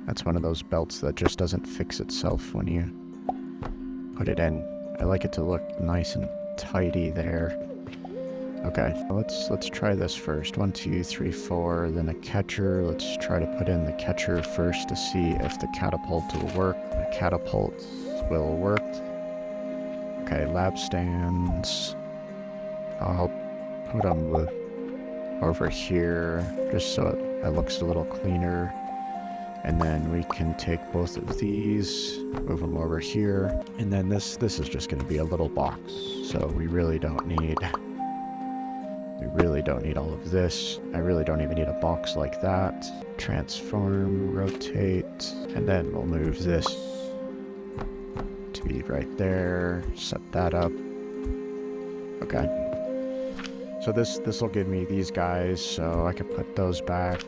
That's one of those belts that just doesn't fix itself when you put it in. I like it to look nice and tidy there. Okay, let's try this first. 1, 2, 3, 4, then a catcher. Let's try to put in the catcher first to see if the catapult will work. The catapult will work. Okay, lab stands. I'll put them over here just so it looks a little cleaner. And then we can take both of these, move them over here. And then this is just going to be a little box. So we really don't need all of this. I really don't even need a box like that. Transform, rotate, and then we'll move this to be right there. Set that up. Okay. So this will give me these guys, so I can put those back.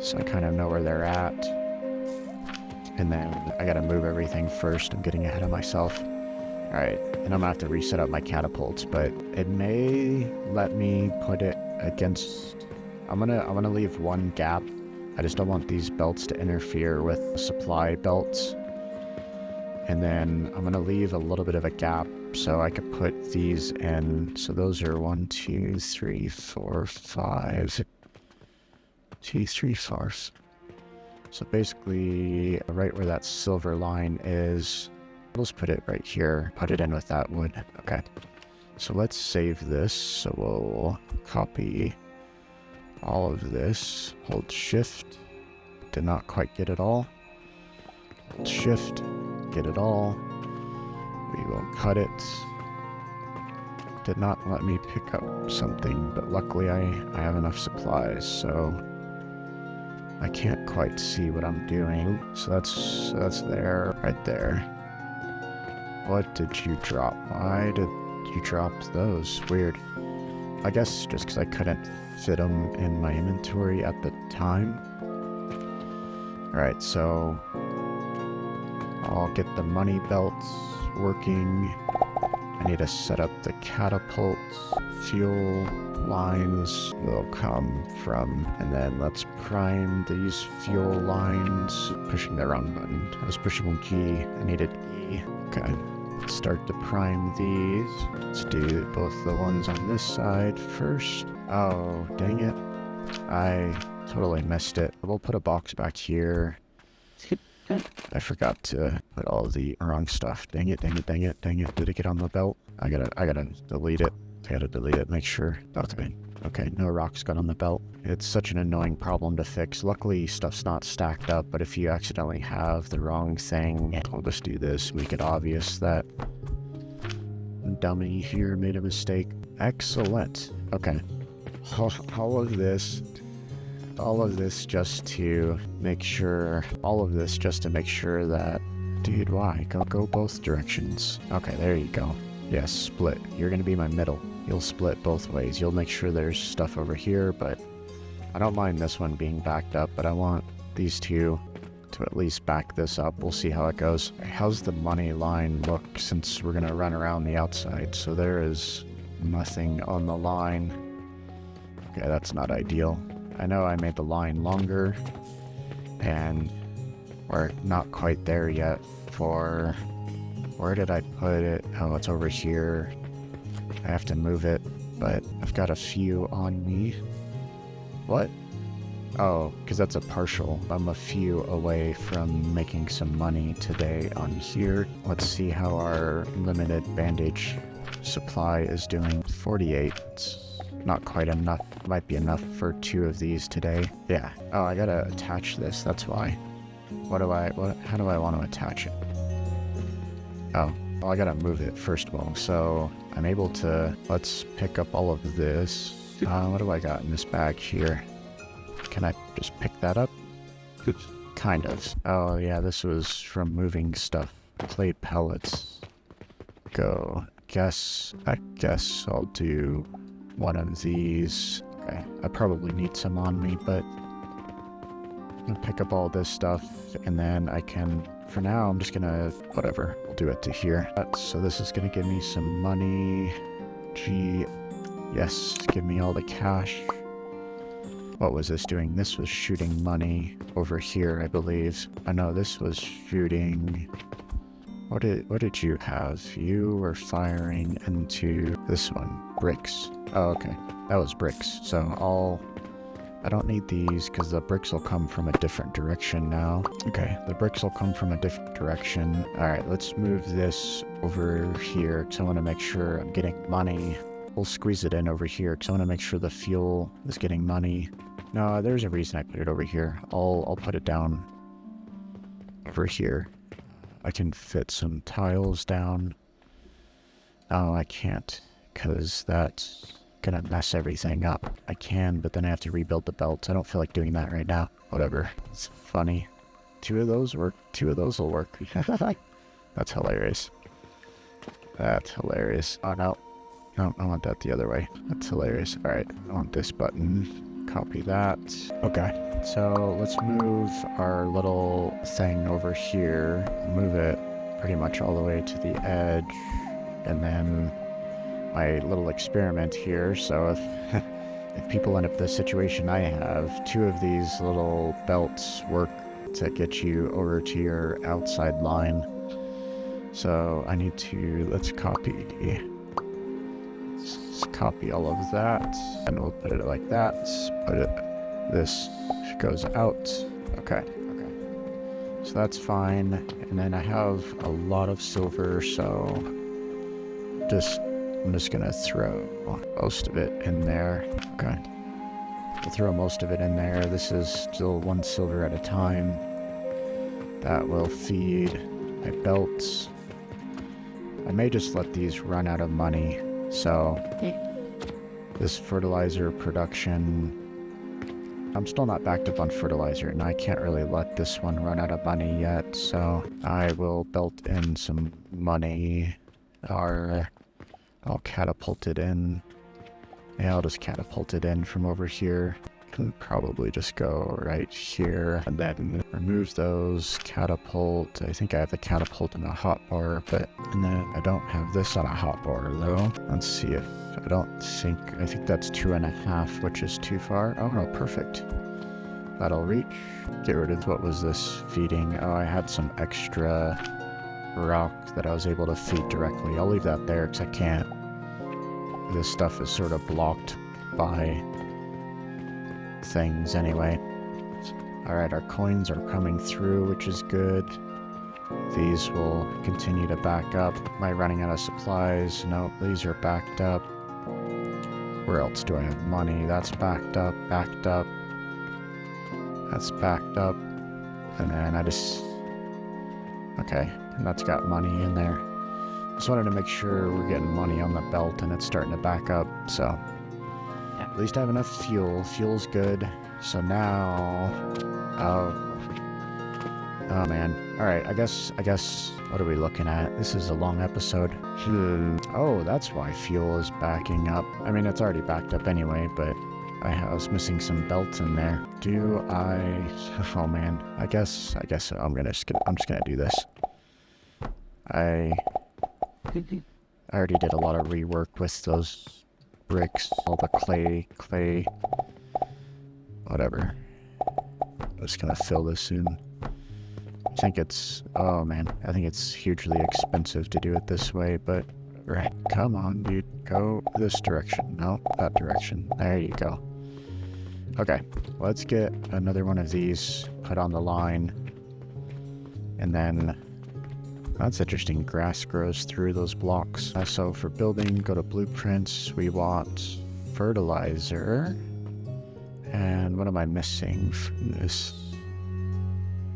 So I kind of know where they're at. And then I gotta move everything first. I'm getting ahead of myself. Alright, and I'm gonna have to reset up my catapults, but it may let me put it against... I'm gonna leave one gap. I just don't want these belts to interfere with the supply belts. And then I'm gonna leave a little bit of a gap so I could put these in. So those are 1, 2, 3, 4, 5. 2, 3, 4. So basically, right where that silver line is, let's put it right here. Put it in with that wood. Okay. So let's save this. So we'll copy all of this. Hold shift. Did not quite get it all. Hold shift. Get it all. We will cut it. Did not let me pick up something, but luckily I have enough supplies, so I can't quite see what I'm doing. So that's there, right there. What did you drop? Why did you drop those? Weird. I guess just because I couldn't fit them in my inventory at the time. Alright, so I'll get the money belts working. I need to set up the catapults. Fuel lines will come from, and then let's prime these fuel lines. Pushing the wrong button. I was pushing one key. I needed E. Okay. Start to prime these. Let's do both the ones on this side first. Oh, dang it. I totally missed it. We'll put a box back here. I forgot to put all the wrong stuff. Dang it, dang it, dang it, dang it. Did it get on the belt? I gotta delete it. I gotta delete it, make sure. Okay. Okay, no rocks got on the belt. It's such an annoying problem to fix. Luckily, stuff's not stacked up, but if you accidentally have the wrong thing, I'll just do this. Make it obvious that dummy here made a mistake. Excellent. Okay. All of this just to make sure, that, dude, why? Go both directions. Okay, there you go. Yes, split. You're gonna be my middle. You'll split both ways. You'll make sure there's stuff over here, but I don't mind this one being backed up, but I want these two to at least back this up. We'll see how it goes. How's the money line look since we're gonna run around the outside? So there is nothing on the line. Okay, that's not ideal. I know I made the line longer, and we're not quite there yet for... Where did I put it? Oh, it's over here. I have to move it, but I've got a few on me. What? Oh, because that's a partial. I'm a few away from making some money today on here. Let's see how our limited bandage supply is doing. 48. It's not quite enough. Might be enough for 2 of these today. Yeah. Oh, I gotta attach this. That's why. How do I want to attach it? Oh, well, I gotta move it first of all. So I'm able to, let's pick up all of this. What do I got in this bag here? Can I just pick that up? Kind of. Oh yeah, this was from moving stuff. Clay pellets. Go. I guess I'll do one of these. Okay, I probably need some on me, but I'm gonna pick up all this stuff, and then I can, for now, I'm just gonna, whatever, we'll do it to here. So this is gonna give me some money. G, yes, give me all the cash. What was this doing? This was shooting money over here, I believe. I know this was shooting... What did you have? You were firing into this one. Bricks. Oh, okay. That was bricks. So I don't need these because the bricks will come from a different direction now. Okay, the bricks will come from a different direction. Alright, let's move this over here because I want to make sure I'm getting money. We'll squeeze it in over here because I want to make sure the fuel is getting money. No, there's a reason I put it over here. I'll put it down over here. I can fit some tiles down. No, I can't, because that's gonna mess everything up. I can, but then I have to rebuild the belts. I don't feel like doing that right now. Whatever. It's funny. 2 of those work. 2 of those will work. That's hilarious. That's hilarious. Oh, no. No, I want that the other way. That's hilarious. Alright, I want this button. Copy that. Okay, so let's move our little thing over here. Move it pretty much all the way to the edge. And then my little experiment here. So if people end up in the situation I have, 2 of these little belts work to get you over to your outside line. So I need to, let's copy all of that, and we'll put it like that. Put it, this goes out. Okay. So that's fine. And then I have a lot of silver, so I'm just gonna throw most of it in there. Okay. We'll throw most of it in there. This is still 1 silver at a time. That will feed my belts. I may just let these run out of money. So this fertilizer production, I'm still not backed up on fertilizer, and I can't really let this one run out of money yet. So I will belt in some money, or I'll catapult it in. Yeah, I'll just catapult it in from over here. Can probably just go right here and then remove those. Catapult. I think I have the catapult in a hotbar, and then I don't have this on a hotbar though. Let's see if I think that's 2.5, which is too far. Oh no, perfect. That'll reach. Get rid of, what was this feeding? Oh, I had some extra rock that I was able to feed directly. I'll leave that there because I can't. This stuff is sort of blocked by things anyway. Alright, our coins are coming through, which is good. These will continue to back up. Am I running out of supplies? No, these are backed up. Where else do I have money? That's backed up, backed up. That's backed up. And then okay, and that's got money in there. Just wanted to make sure we're getting money on the belt and it's starting to back up, so. At least I have enough fuel. Fuel's good. So now... Oh man. Alright, I guess, what are we looking at? This is a long episode. Oh, that's why fuel is backing up. I mean, it's already backed up anyway, but I was missing some belts in there. Oh man. I guess I'm just gonna do this. I already did a lot of rework with those bricks, all the clay, whatever. I'm just gonna fill this in. I think it's hugely expensive to do it this way, but right, come on, dude, go this direction. No, that direction. There you go. Okay, let's get another one of these put on the line, and then that's interesting. Grass grows through those blocks. So for building, go to blueprints. We want fertilizer. And what am I missing from this?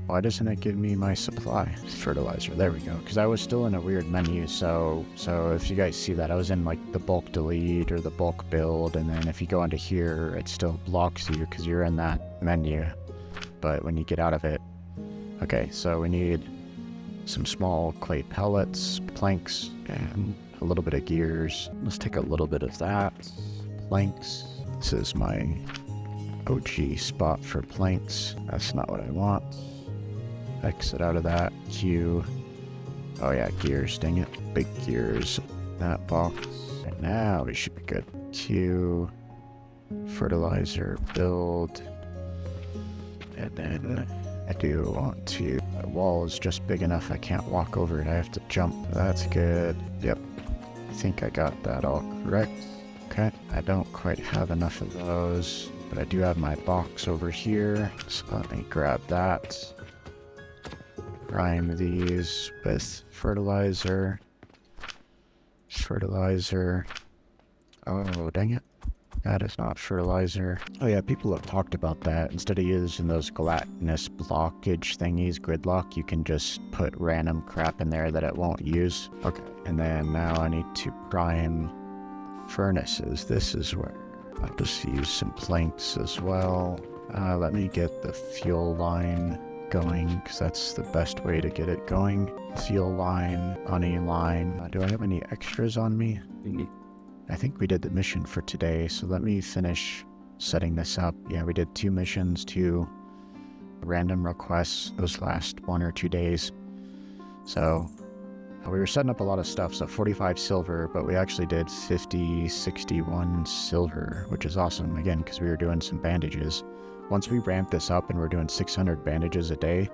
Why doesn't it give me my supply? Fertilizer. There we go. Because I was still in a weird menu. So if you guys see that, I was in like the bulk delete or the bulk build. And then if you go into here, it still blocks you because you're in that menu. But when you get out of it. Okay, so we need some small clay pellets, planks, and a little bit of gears. Let's take a little bit of that. Planks. This is my OG spot for planks. That's not what I want. Exit out of that. Q. Oh yeah, gears, dang it. Big gears. That box. And now we should be good. Q. Fertilizer. Build. And then I do want to... The wall is just big enough I can't walk over it. I have to jump. That's good. Yep. I think I got that all correct. Okay. I don't quite have enough of those, but I do have my box over here. So let me grab that. Prime these with fertilizer. Fertilizer. Oh, dang it. That is not fertilizer. Oh yeah, people have talked about that. Instead of using those gelatinous blockage thingies, gridlock, you can just put random crap in there that it won't use. Okay, and then now I need to prime furnaces. This is where I'll just use some planks as well. Let me get the fuel line going, because that's the best way to get it going. Fuel line, honey line. Do I have any extras on me? I think we did the mission for today, so let me finish setting this up. Yeah, we did 2 missions, 2 random requests those last 1 or 2 days. So we were setting up a lot of stuff, so 45 silver, but we actually did 61 silver, which is awesome, again, because we were doing some bandages. Once we ramp this up and we're doing 600 bandages a day,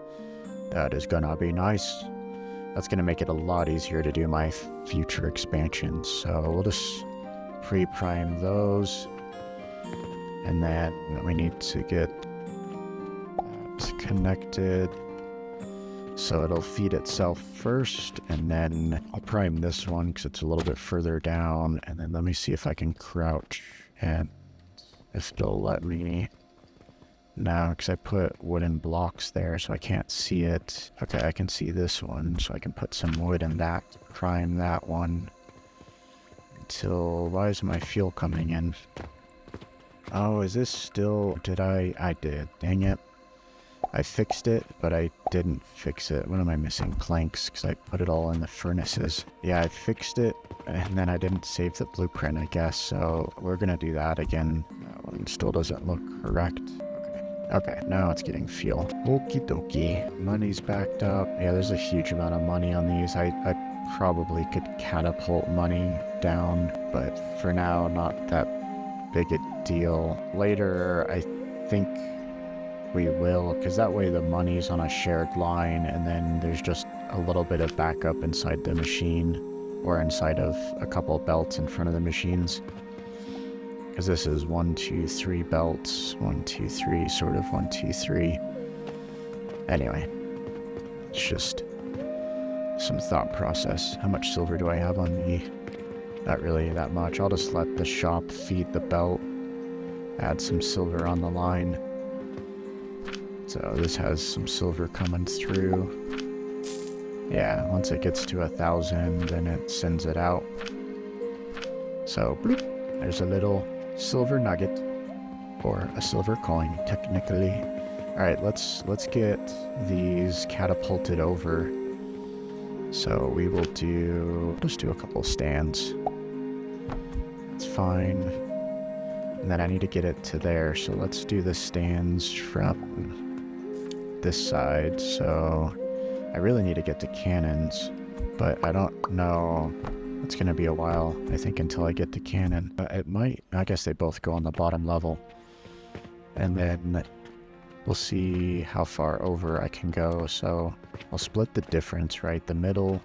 that is gonna be nice. That's gonna make it a lot easier to do my future expansions. So we'll just pre-prime those, and then we need to get that connected so it'll feed itself first, and then I'll prime this one because it's a little bit further down, and then let me see if I can crouch and if it'll let me. No, because I put wooden blocks there, so I can't see it. Okay, I can see this one, so I can put some wood in that to prime that one. Until, why is my fuel coming in? Oh, is this still, I did, dang it. I fixed it, but I didn't fix it. What am I missing? Planks, because I put it all in the furnaces. Yeah, I fixed it, and then I didn't save the blueprint, I guess, so we're gonna do that again. That one still doesn't look correct. Okay, now it's getting fuel. Okie dokie. Money's backed up. Yeah, there's a huge amount of money on these. I probably could catapult money down, but for now, not that big a deal. Later, I think we will, because that way the money's on a shared line, and then there's just a little bit of backup inside the machine, or inside of a couple belts in front of the machines. Because this is 1, 2, 3 belts, 1, 2, 3, sort of 1, 2, 3. Anyway, it's just some thought process. How much silver do I have on me? Not really that much. I'll just let the shop feed the belt, add some silver on the line. So this has some silver coming through. Yeah, once it gets to 1,000, then it sends it out. So, bloop, there's a little silver nugget, or a silver coin, technically. Alright, let's get these catapulted over. So we will just do a couple stands. That's fine. And then I need to get it to there, so let's do the stands from this side. So I really need to get to cannons, but I don't know. It's going to be a while, I think, until I get the cannon. It might, I guess they both go on the bottom level. And then we'll see how far over I can go. So I'll split the difference, right? The middle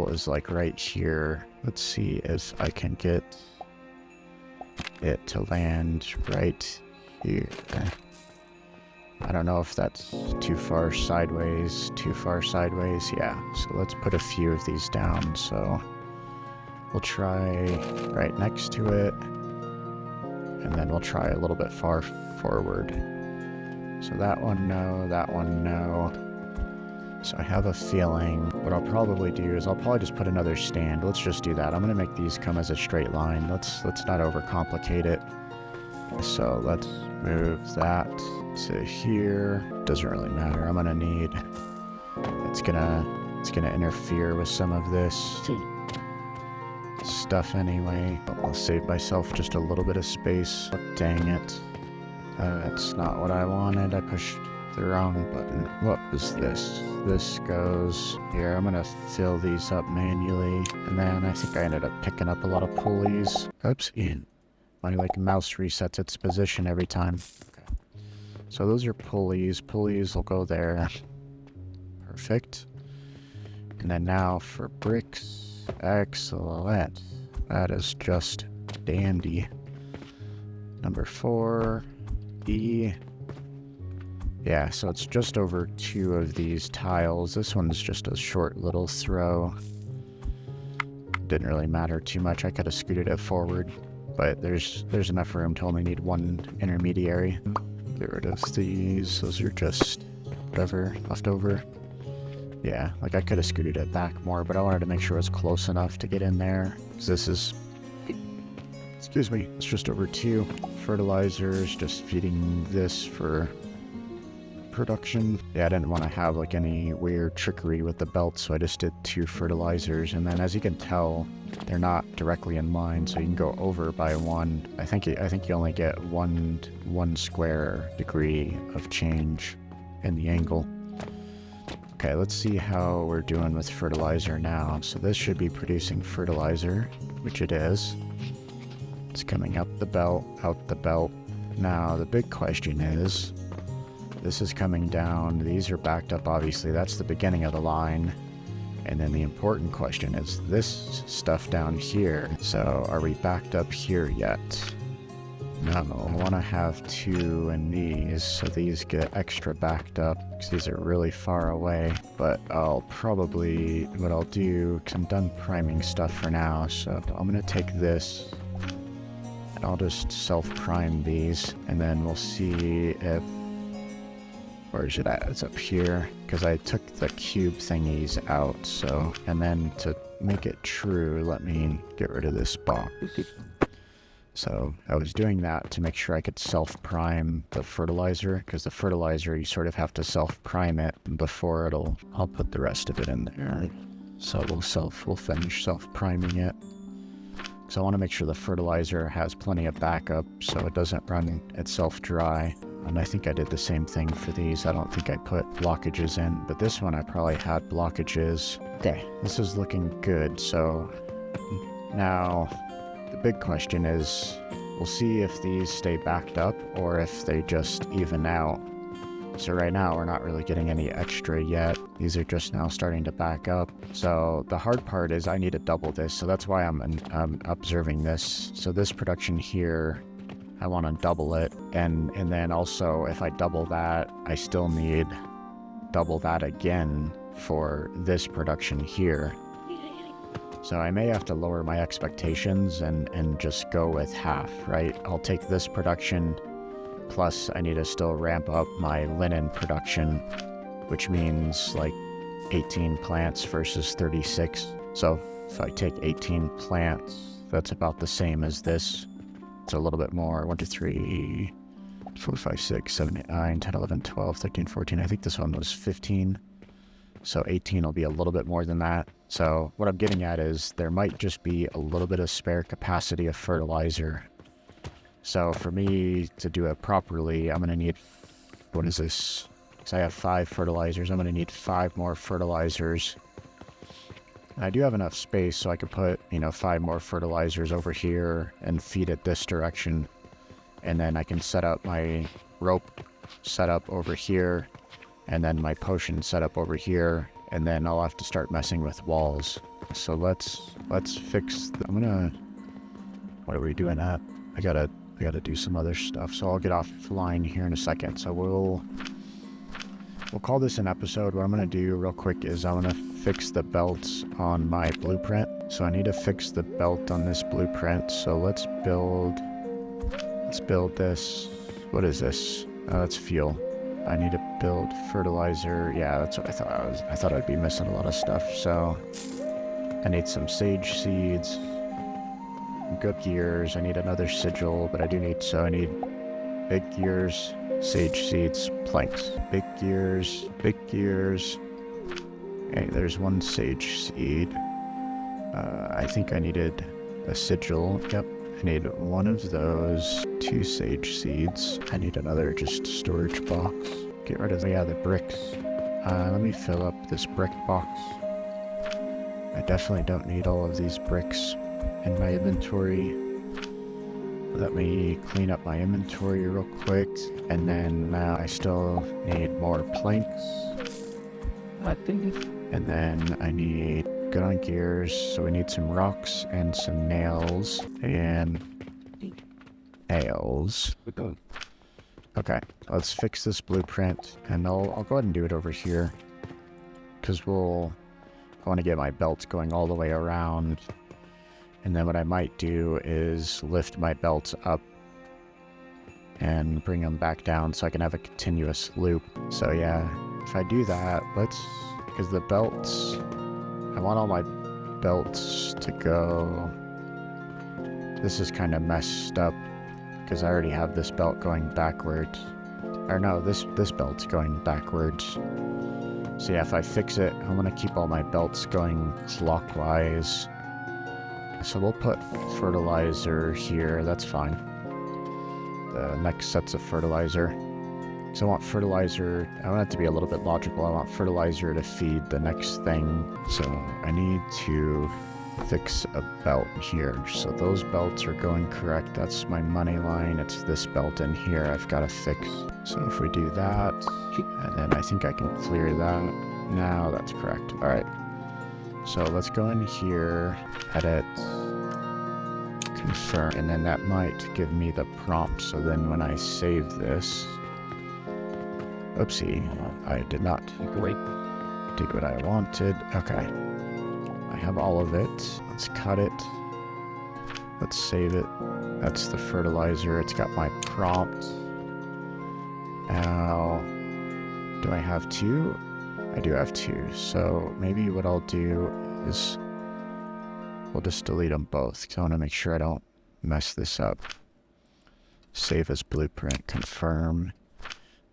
is like right here. Let's see if I can get it to land right here. I don't know if that's too far sideways. Yeah, so let's put a few of these down. So we'll try right next to it, and then we'll try a little bit far forward. So that one, no, that one, no. So I have a feeling what I'll probably do is I'll probably just put another stand. Let's just do that. I'm gonna make these come as a straight line. Let's not overcomplicate it. So let's move that to here. Doesn't really matter. I'm gonna need, it's gonna interfere with some of this stuff anyway. But I'll save myself just a little bit of space. Oh, dang it. That's not what I wanted. I pushed the wrong button. What was this? This goes here. I'm gonna fill these up manually. And then I think I ended up picking up a lot of pulleys. Oops. My mouse resets its position every time. Okay. So those are pulleys. Pulleys will go there. Perfect. And then now for bricks. Excellent. That is just dandy. Number 4. E. Yeah, so it's just over 2 of these tiles. This one's just a short little throw. Didn't really matter too much. I could have scooted it forward. but there's enough room to only need one intermediary. Get rid of these. Those are just whatever left over. Yeah, like I could have scooted it back more, but I wanted to make sure it was close enough to get in there. So this is, excuse me, it's just over 2 fertilizers, just feeding this for production. Yeah, I didn't want to have like any weird trickery with the belt, so I just did 2 fertilizers. And then as you can tell, they're not directly in line, so you can go over by 1. I think you only get one square degree of change in the angle. Okay, let's see how we're doing with fertilizer now. So this should be producing fertilizer, which it is. It's coming up the belt, out the belt. Now the big question is, this is coming down, these are backed up obviously, that's the beginning of the line. And then the important question is this stuff down here. So are we backed up here yet? No, I want to have 2 in these, so these get extra backed up, because these are really far away. But I'll probably, what I'll do, because I'm done priming stuff for now, so I'm going to take this, and I'll just self-prime these, and then we'll see if, where is it at? It's up here, because I took the cube thingies out, so, and then to make it true, let me get rid of this box. So I was doing that to make sure I could self-prime the fertilizer, because the fertilizer, you sort of have to self-prime it before I'll put the rest of it in there. So we'll finish self-priming it. So I want to make sure the fertilizer has plenty of backup so it doesn't run itself dry. And I think I did the same thing for these. I don't think I put blockages in, but this one I probably had blockages. Okay, this is looking good. So now the big question is, we'll see if these stay backed up or if they just even out. So right now we're not really getting any extra yet. These are just now starting to back up. So the hard part is I need to double this. So that's why I'm observing this. So this production here, I want to double it. And then also if I double that, I still need double that again for this production here. So I may have to lower my expectations and just go with half, right? I'll take this production, plus I need to still ramp up my linen production, which means like 18 plants versus 36. So if I take 18 plants, that's about the same as this. It's a little bit more. 1, 2, 3, 4, 5, 6, 7, 8, 9, 10, 11, 12, 13, 14. I think this one was 15. So 18 will be a little bit more than that. So what I'm getting at is there might just be a little bit of spare capacity of fertilizer. So for me to do it properly, I'm going to need, what is this? Because I have 5 fertilizers. I'm going to need 5 more fertilizers. I do have enough space so I could put, 5 more fertilizers over here and feed it this direction. And then I can set up my rope setup over here, and then my potion setup over here, and then I'll have to start messing with walls. So let's fix, what are we doing at? I gotta do some other stuff, so I'll get offline here in a second. So we'll call this an episode. What I'm gonna do real quick is I'm gonna fix the belts on my blueprint. So I need to fix the belt on this blueprint. So let's build this. What is this? That's fuel. I need to build fertilizer. Yeah, that's what I thought. I thought I'd be missing a lot of stuff. So I need some sage seeds, good gears. I need another sigil, but I need big gears, sage seeds, planks. Big gears. Okay, there's 1 sage seed. I think I needed a sigil. Yep. I need 1 of those, 2 sage seeds. I need another just storage box. Get rid of the bricks. Let me fill up this brick box. I definitely don't need all of these bricks in my inventory. Let me clean up my inventory real quick. And then I still need more planks. And then I need good on gears, so we need some rocks and some nails and nails. Okay, let's fix this blueprint, and I'll go ahead and do it over here, because I want to get my belts going all the way around, And then what I might do is lift my belts up and bring them back down so I can have a continuous loop. So yeah, if I do that, because the belts, I want all my belts to go. This is kind of messed up because I already have this belt going backwards. Or no, this belt's going backwards. So yeah, if I fix it, I'm gonna keep all my belts going clockwise. So we'll put fertilizer here, that's fine. The next set's of fertilizer. So I want fertilizer, I want it to be a little bit logical. I want fertilizer to feed the next thing. So I need to fix a belt here. So those belts are going correct. That's my money line. It's this belt in here I've got to fix. So if we do that, and then I think I can clear that. Now that's correct. All right. So let's go in here, edit, confirm, and then that might give me the prompt. So then when I save this, oopsie, I did not do what I wanted. Okay. I have all of it. Let's cut it. Let's save it. That's the fertilizer. It's got my prompt. Now, do I have two? I do have two. So maybe what I'll do is we'll just delete them both because I want to make sure I don't mess this up. Save as blueprint, confirm.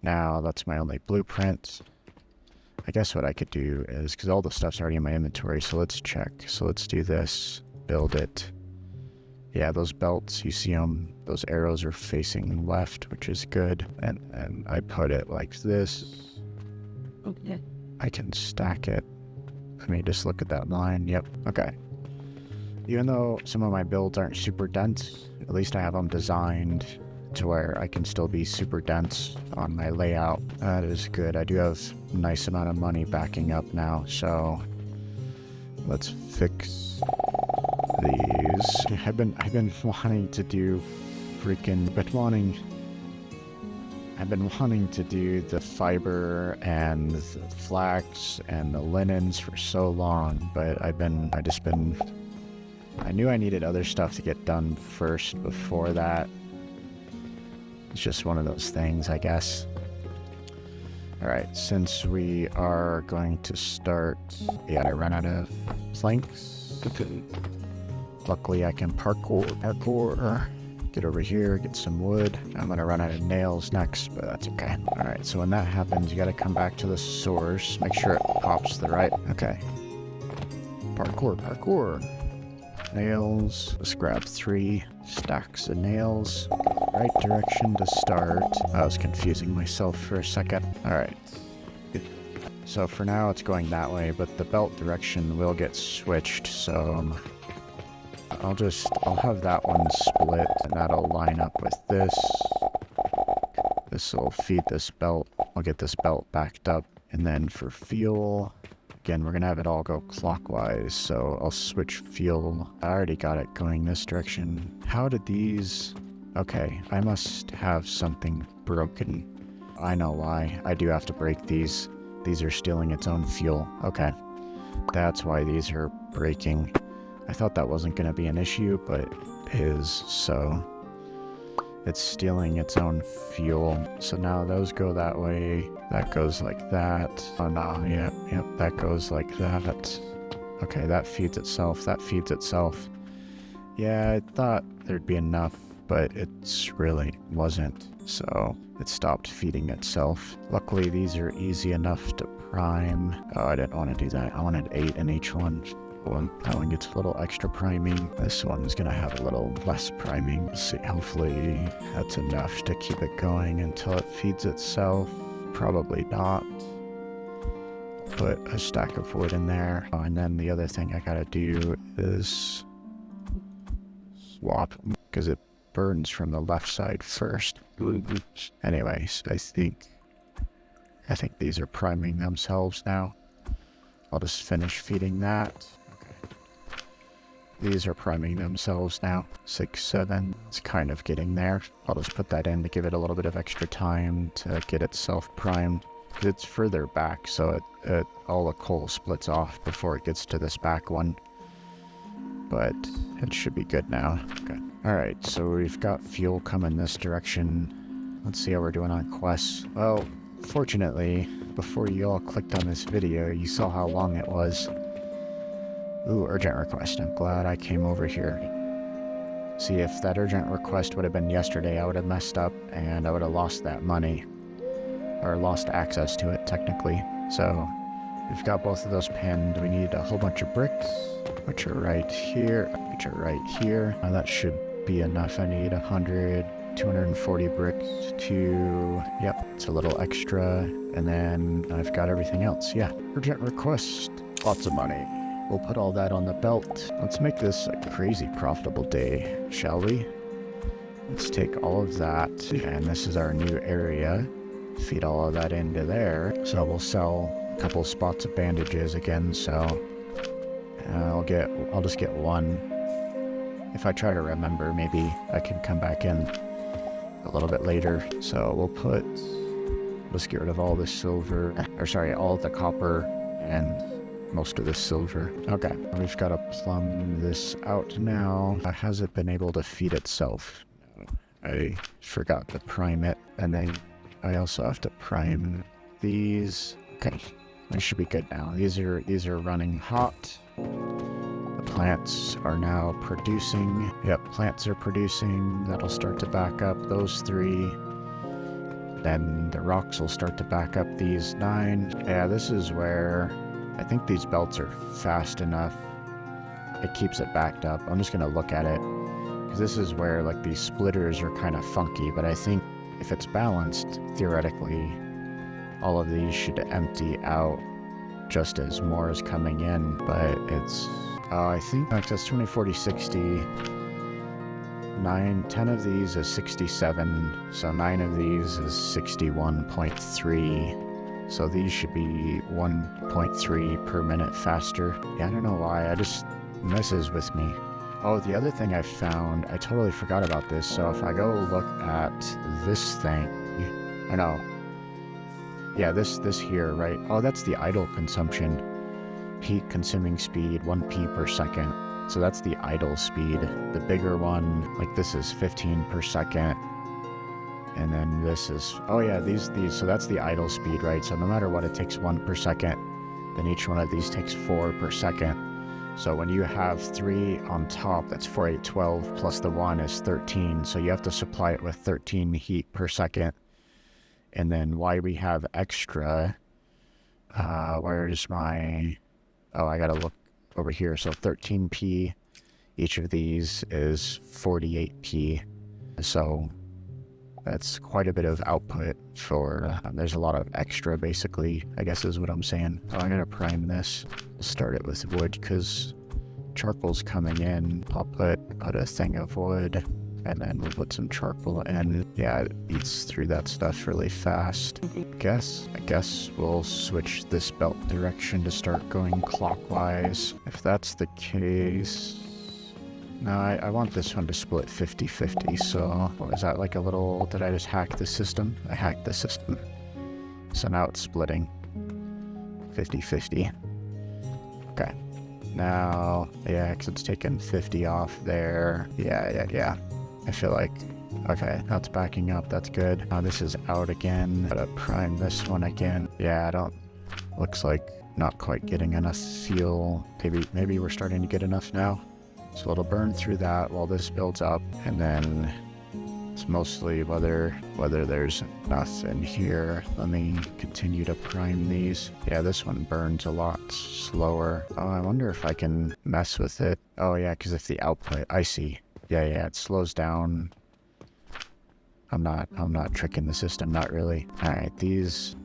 Now that's my only blueprint. I guess what I could do is, because all the stuff's already in my inventory, so let's check. So let's do this, build it. Yeah, those belts, you see them, those arrows are facing left, which is good. And I put it like this. Okay. I can stack it. Let me just look at that line. Yep, okay. Even though some of my builds aren't super dense, at least I have them designed to where I can still be super dense on my layout. That is good. I do have a nice amount of money backing up now, so let's fix these. I've been wanting to do I've been wanting to do the fiber and the flax and the linens for so long, but I knew I needed other stuff to get done first before that. It's just one of those things, I guess. Alright, since we are going to start... Yeah, I ran out of planks. Luckily I can parkour. Get over here, get some wood. I'm gonna run out of nails next, but that's okay. Alright, so when that happens, you gotta come back to the source. Make sure it pops the right... Okay. Parkour. Nails. Let's grab 3 stacks of nails. Right direction to start. I was confusing myself for a second. Alright. So for now it's going that way, but the belt direction will get switched, so I'll have that one split, and that'll line up with this. This will feed this belt. I'll get this belt backed up. And then for fuel, again, we're gonna have it all go clockwise, so I'll switch fuel. I already got it going this direction. How did these... Okay, I must have something broken. I know why. I do have to break these. These are stealing its own fuel. Okay. That's why these are breaking. I thought that wasn't going to be an issue, but it is, so... It's stealing its own fuel. So now those go that way. That goes like that. Oh no, yep, that goes like that. Okay, that feeds itself. That feeds itself. Yeah, I thought there'd be enough, but it's really wasn't, so it stopped feeding itself. Luckily, these are easy enough to prime. Oh, I didn't want to do that. I wanted 8 in each one. That one gets a little extra priming. This one's gonna have a little less priming. Let's see, hopefully that's enough to keep it going until it feeds itself. Probably not. Put a stack of wood in there. Oh, and then the other thing I gotta do is swap, because it burns from the left side first. Anyways, I think these are priming themselves now. I'll just finish feeding that. Okay. These are priming themselves now. 6, 7. It's kind of getting there. I'll just put that in to give it a little bit of extra time to get itself primed. It's further back, so all the coal splits off before it gets to this back one. but it should be good now. Okay. Alright, so we've got fuel coming this direction. Let's see how we're doing on quests. Well, fortunately, before you all clicked on this video, you saw how long it was. Ooh, urgent request. I'm glad I came over here. See, if that urgent request would have been yesterday, I would have messed up and I would have lost that money. Or lost access to it, technically. So, we've got both of those pinned. We need a whole bunch of bricks, which are right here, which are right here. Now that should be enough. I need 100, 240 bricks to... Yep, it's a little extra. And then I've got everything else. Yeah, urgent request. Lots of money. We'll put all that on the belt. Let's make this a crazy profitable day, shall we? Let's take all of that, and this is our new area. Feed all of that into there. So we'll sell a couple spots of bandages again, so I'll just get one. If I try to remember, maybe I can come back in a little bit later. So we'll just get rid of all the silver, or sorry, all the copper and most of the silver. Okay, we've got to plumb this out now. Has it been able to feed itself? No, I forgot to prime it, and then I also have to prime these. Okay, they should be good now. These are running hot. The plants are now producing. Yep, plants are producing. That'll start to back up those 3. Then the rocks will start to back up these 9. Yeah, this is where I think these belts are fast enough. It keeps it backed up. I'm just gonna look at it, because this is where like these splitters are kind of funky, but I think if it's balanced, theoretically, all of these should empty out just as more is coming in, but it's, I think access 20, 40, 60, 10 of these is 67, so 9 of these is 61.3. So these should be 1.3 per minute faster. Yeah, I don't know why, it just messes with me. Oh, the other thing I found, I totally forgot about this. So if I go look at this thing, I know. Yeah, this here, right? Oh, that's the idle consumption. Peak consuming speed, 1p per second. So that's the idle speed. The bigger one, like this is 15 per second. And then this is, oh yeah, these, so that's the idle speed, right? So no matter what, it takes 1 per second. Then each one of these takes 4 per second. So when you have 3 on top, that's 4, 8, 12, plus the 1 is 13. So you have to supply it with 13 heat per second. And then why we have extra, where's my, oh, I gotta look over here. So 13p, each of these is 48p. So that's quite a bit of output for, there's a lot of extra, basically, I guess is what I'm saying. Oh, I'm gonna prime this. Start it with wood, because charcoal's coming in. I'll put a thing of wood, and then we'll put some charcoal in. Yeah, it eats through that stuff really fast. I guess we'll switch this belt direction to start going clockwise. If that's the case... No, I want this one to split 50-50, so... What is that, like a little... Did I just hack the system? I hacked the system. So now it's splitting 50-50. Okay. Now... Yeah, because it's taking 50 off there. Yeah. I feel like... Okay, that's backing up. That's good. Now this is out again. Gotta prime this one again. Yeah, I don't... Looks like not quite getting enough fuel. Maybe we're starting to get enough now. So it'll burn through that while this builds up, and then it's mostly whether there's enough in here. Let me continue to prime these. Yeah, this one burns a lot slower. Oh, I wonder if I can mess with it. Oh yeah, because if the output, I see. Yeah, it slows down. I'm not tricking the system, not really. All right, these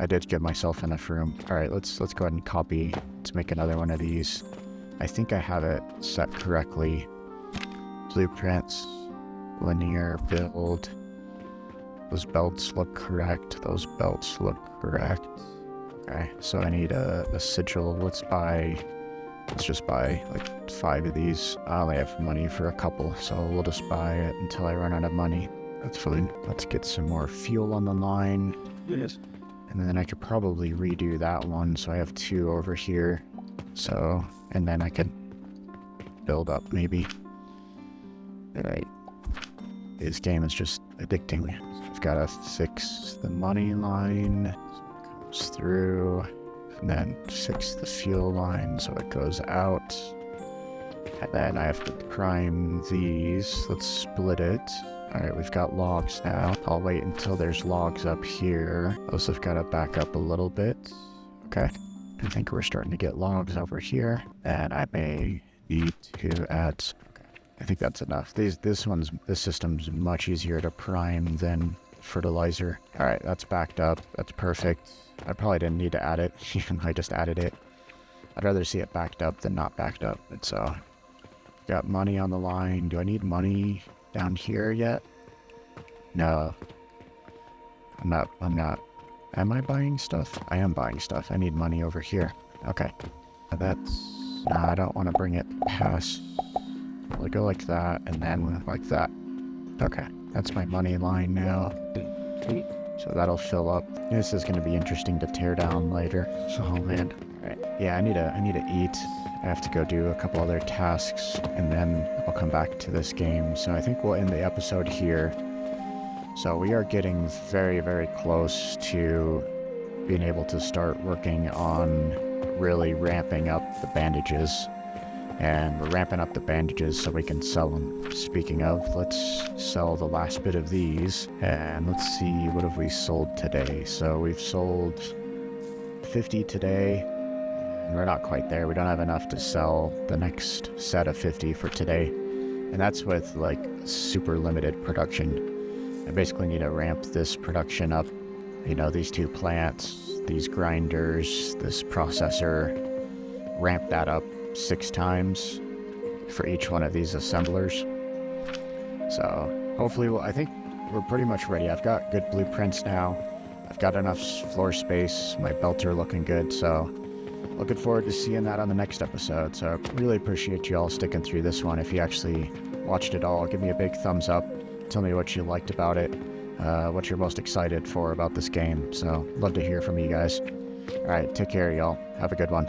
I did give myself enough room. All right, let's go ahead and copy. Let's make another one of these. I think I have it set correctly. Blueprints, linear build. Those belts look correct. Those belts look correct. Okay, so I need a sigil. Let's just buy like 5 of these. I only have money for a couple, so we'll just buy it until I run out of money. That's fine. Let's get some more fuel on the line. Yes. And then I could probably redo that one, so I have 2 over here. So, and then I could build up, maybe. Alright. This game is just addicting. I've got to fix the money line. Comes through. And then fix the fuel line so it goes out. And then I have to prime these. Let's split it. Alright, we've got logs now. I'll wait until there's logs up here. Those have got to back up a little bit. Okay. I think we're starting to get logs over here. And I may need to add... Okay. I think that's enough. This system's much easier to prime than fertilizer. Alright, that's backed up. That's perfect. I probably didn't need to add it, even though I just added it. I'd rather see it backed up than not backed up. It's got money on the line. Do I need money down here yet? No. I'm not. Am I buying stuff? I am buying stuff. I need money over here. Okay. No, I don't want to bring it past. I'll go like that, and then like that. Okay. That's my money line now. So that'll fill up. This is going to be interesting to tear down later. Oh man. Alright. Yeah, I need to eat. I have to go do a couple other tasks, and then I'll come back to this game. So I think we'll end the episode here. So we are getting very, very close to being able to start working on really ramping up the bandages. And we're ramping up the bandages so we can sell them. Speaking of, let's sell the last bit of these. And let's see, what have we sold today? So we've sold 50 today. And we're not quite there. We don't have enough to sell the next set of 50 for today. And that's with like super limited production. I basically need to ramp this production up. You know, these two plants, these grinders, this processor, ramp that up 6 times for each one of these assemblers. So hopefully, I think we're pretty much ready. I've got good blueprints now. I've got enough floor space. My belts are looking good. So looking forward to seeing that on the next episode. So really appreciate you all sticking through this one. If you actually watched it all, give me a big thumbs up. Tell me what you liked about it, what you're most excited for about this game. So love to hear from you guys. All right, take care, y'all. Have a good one.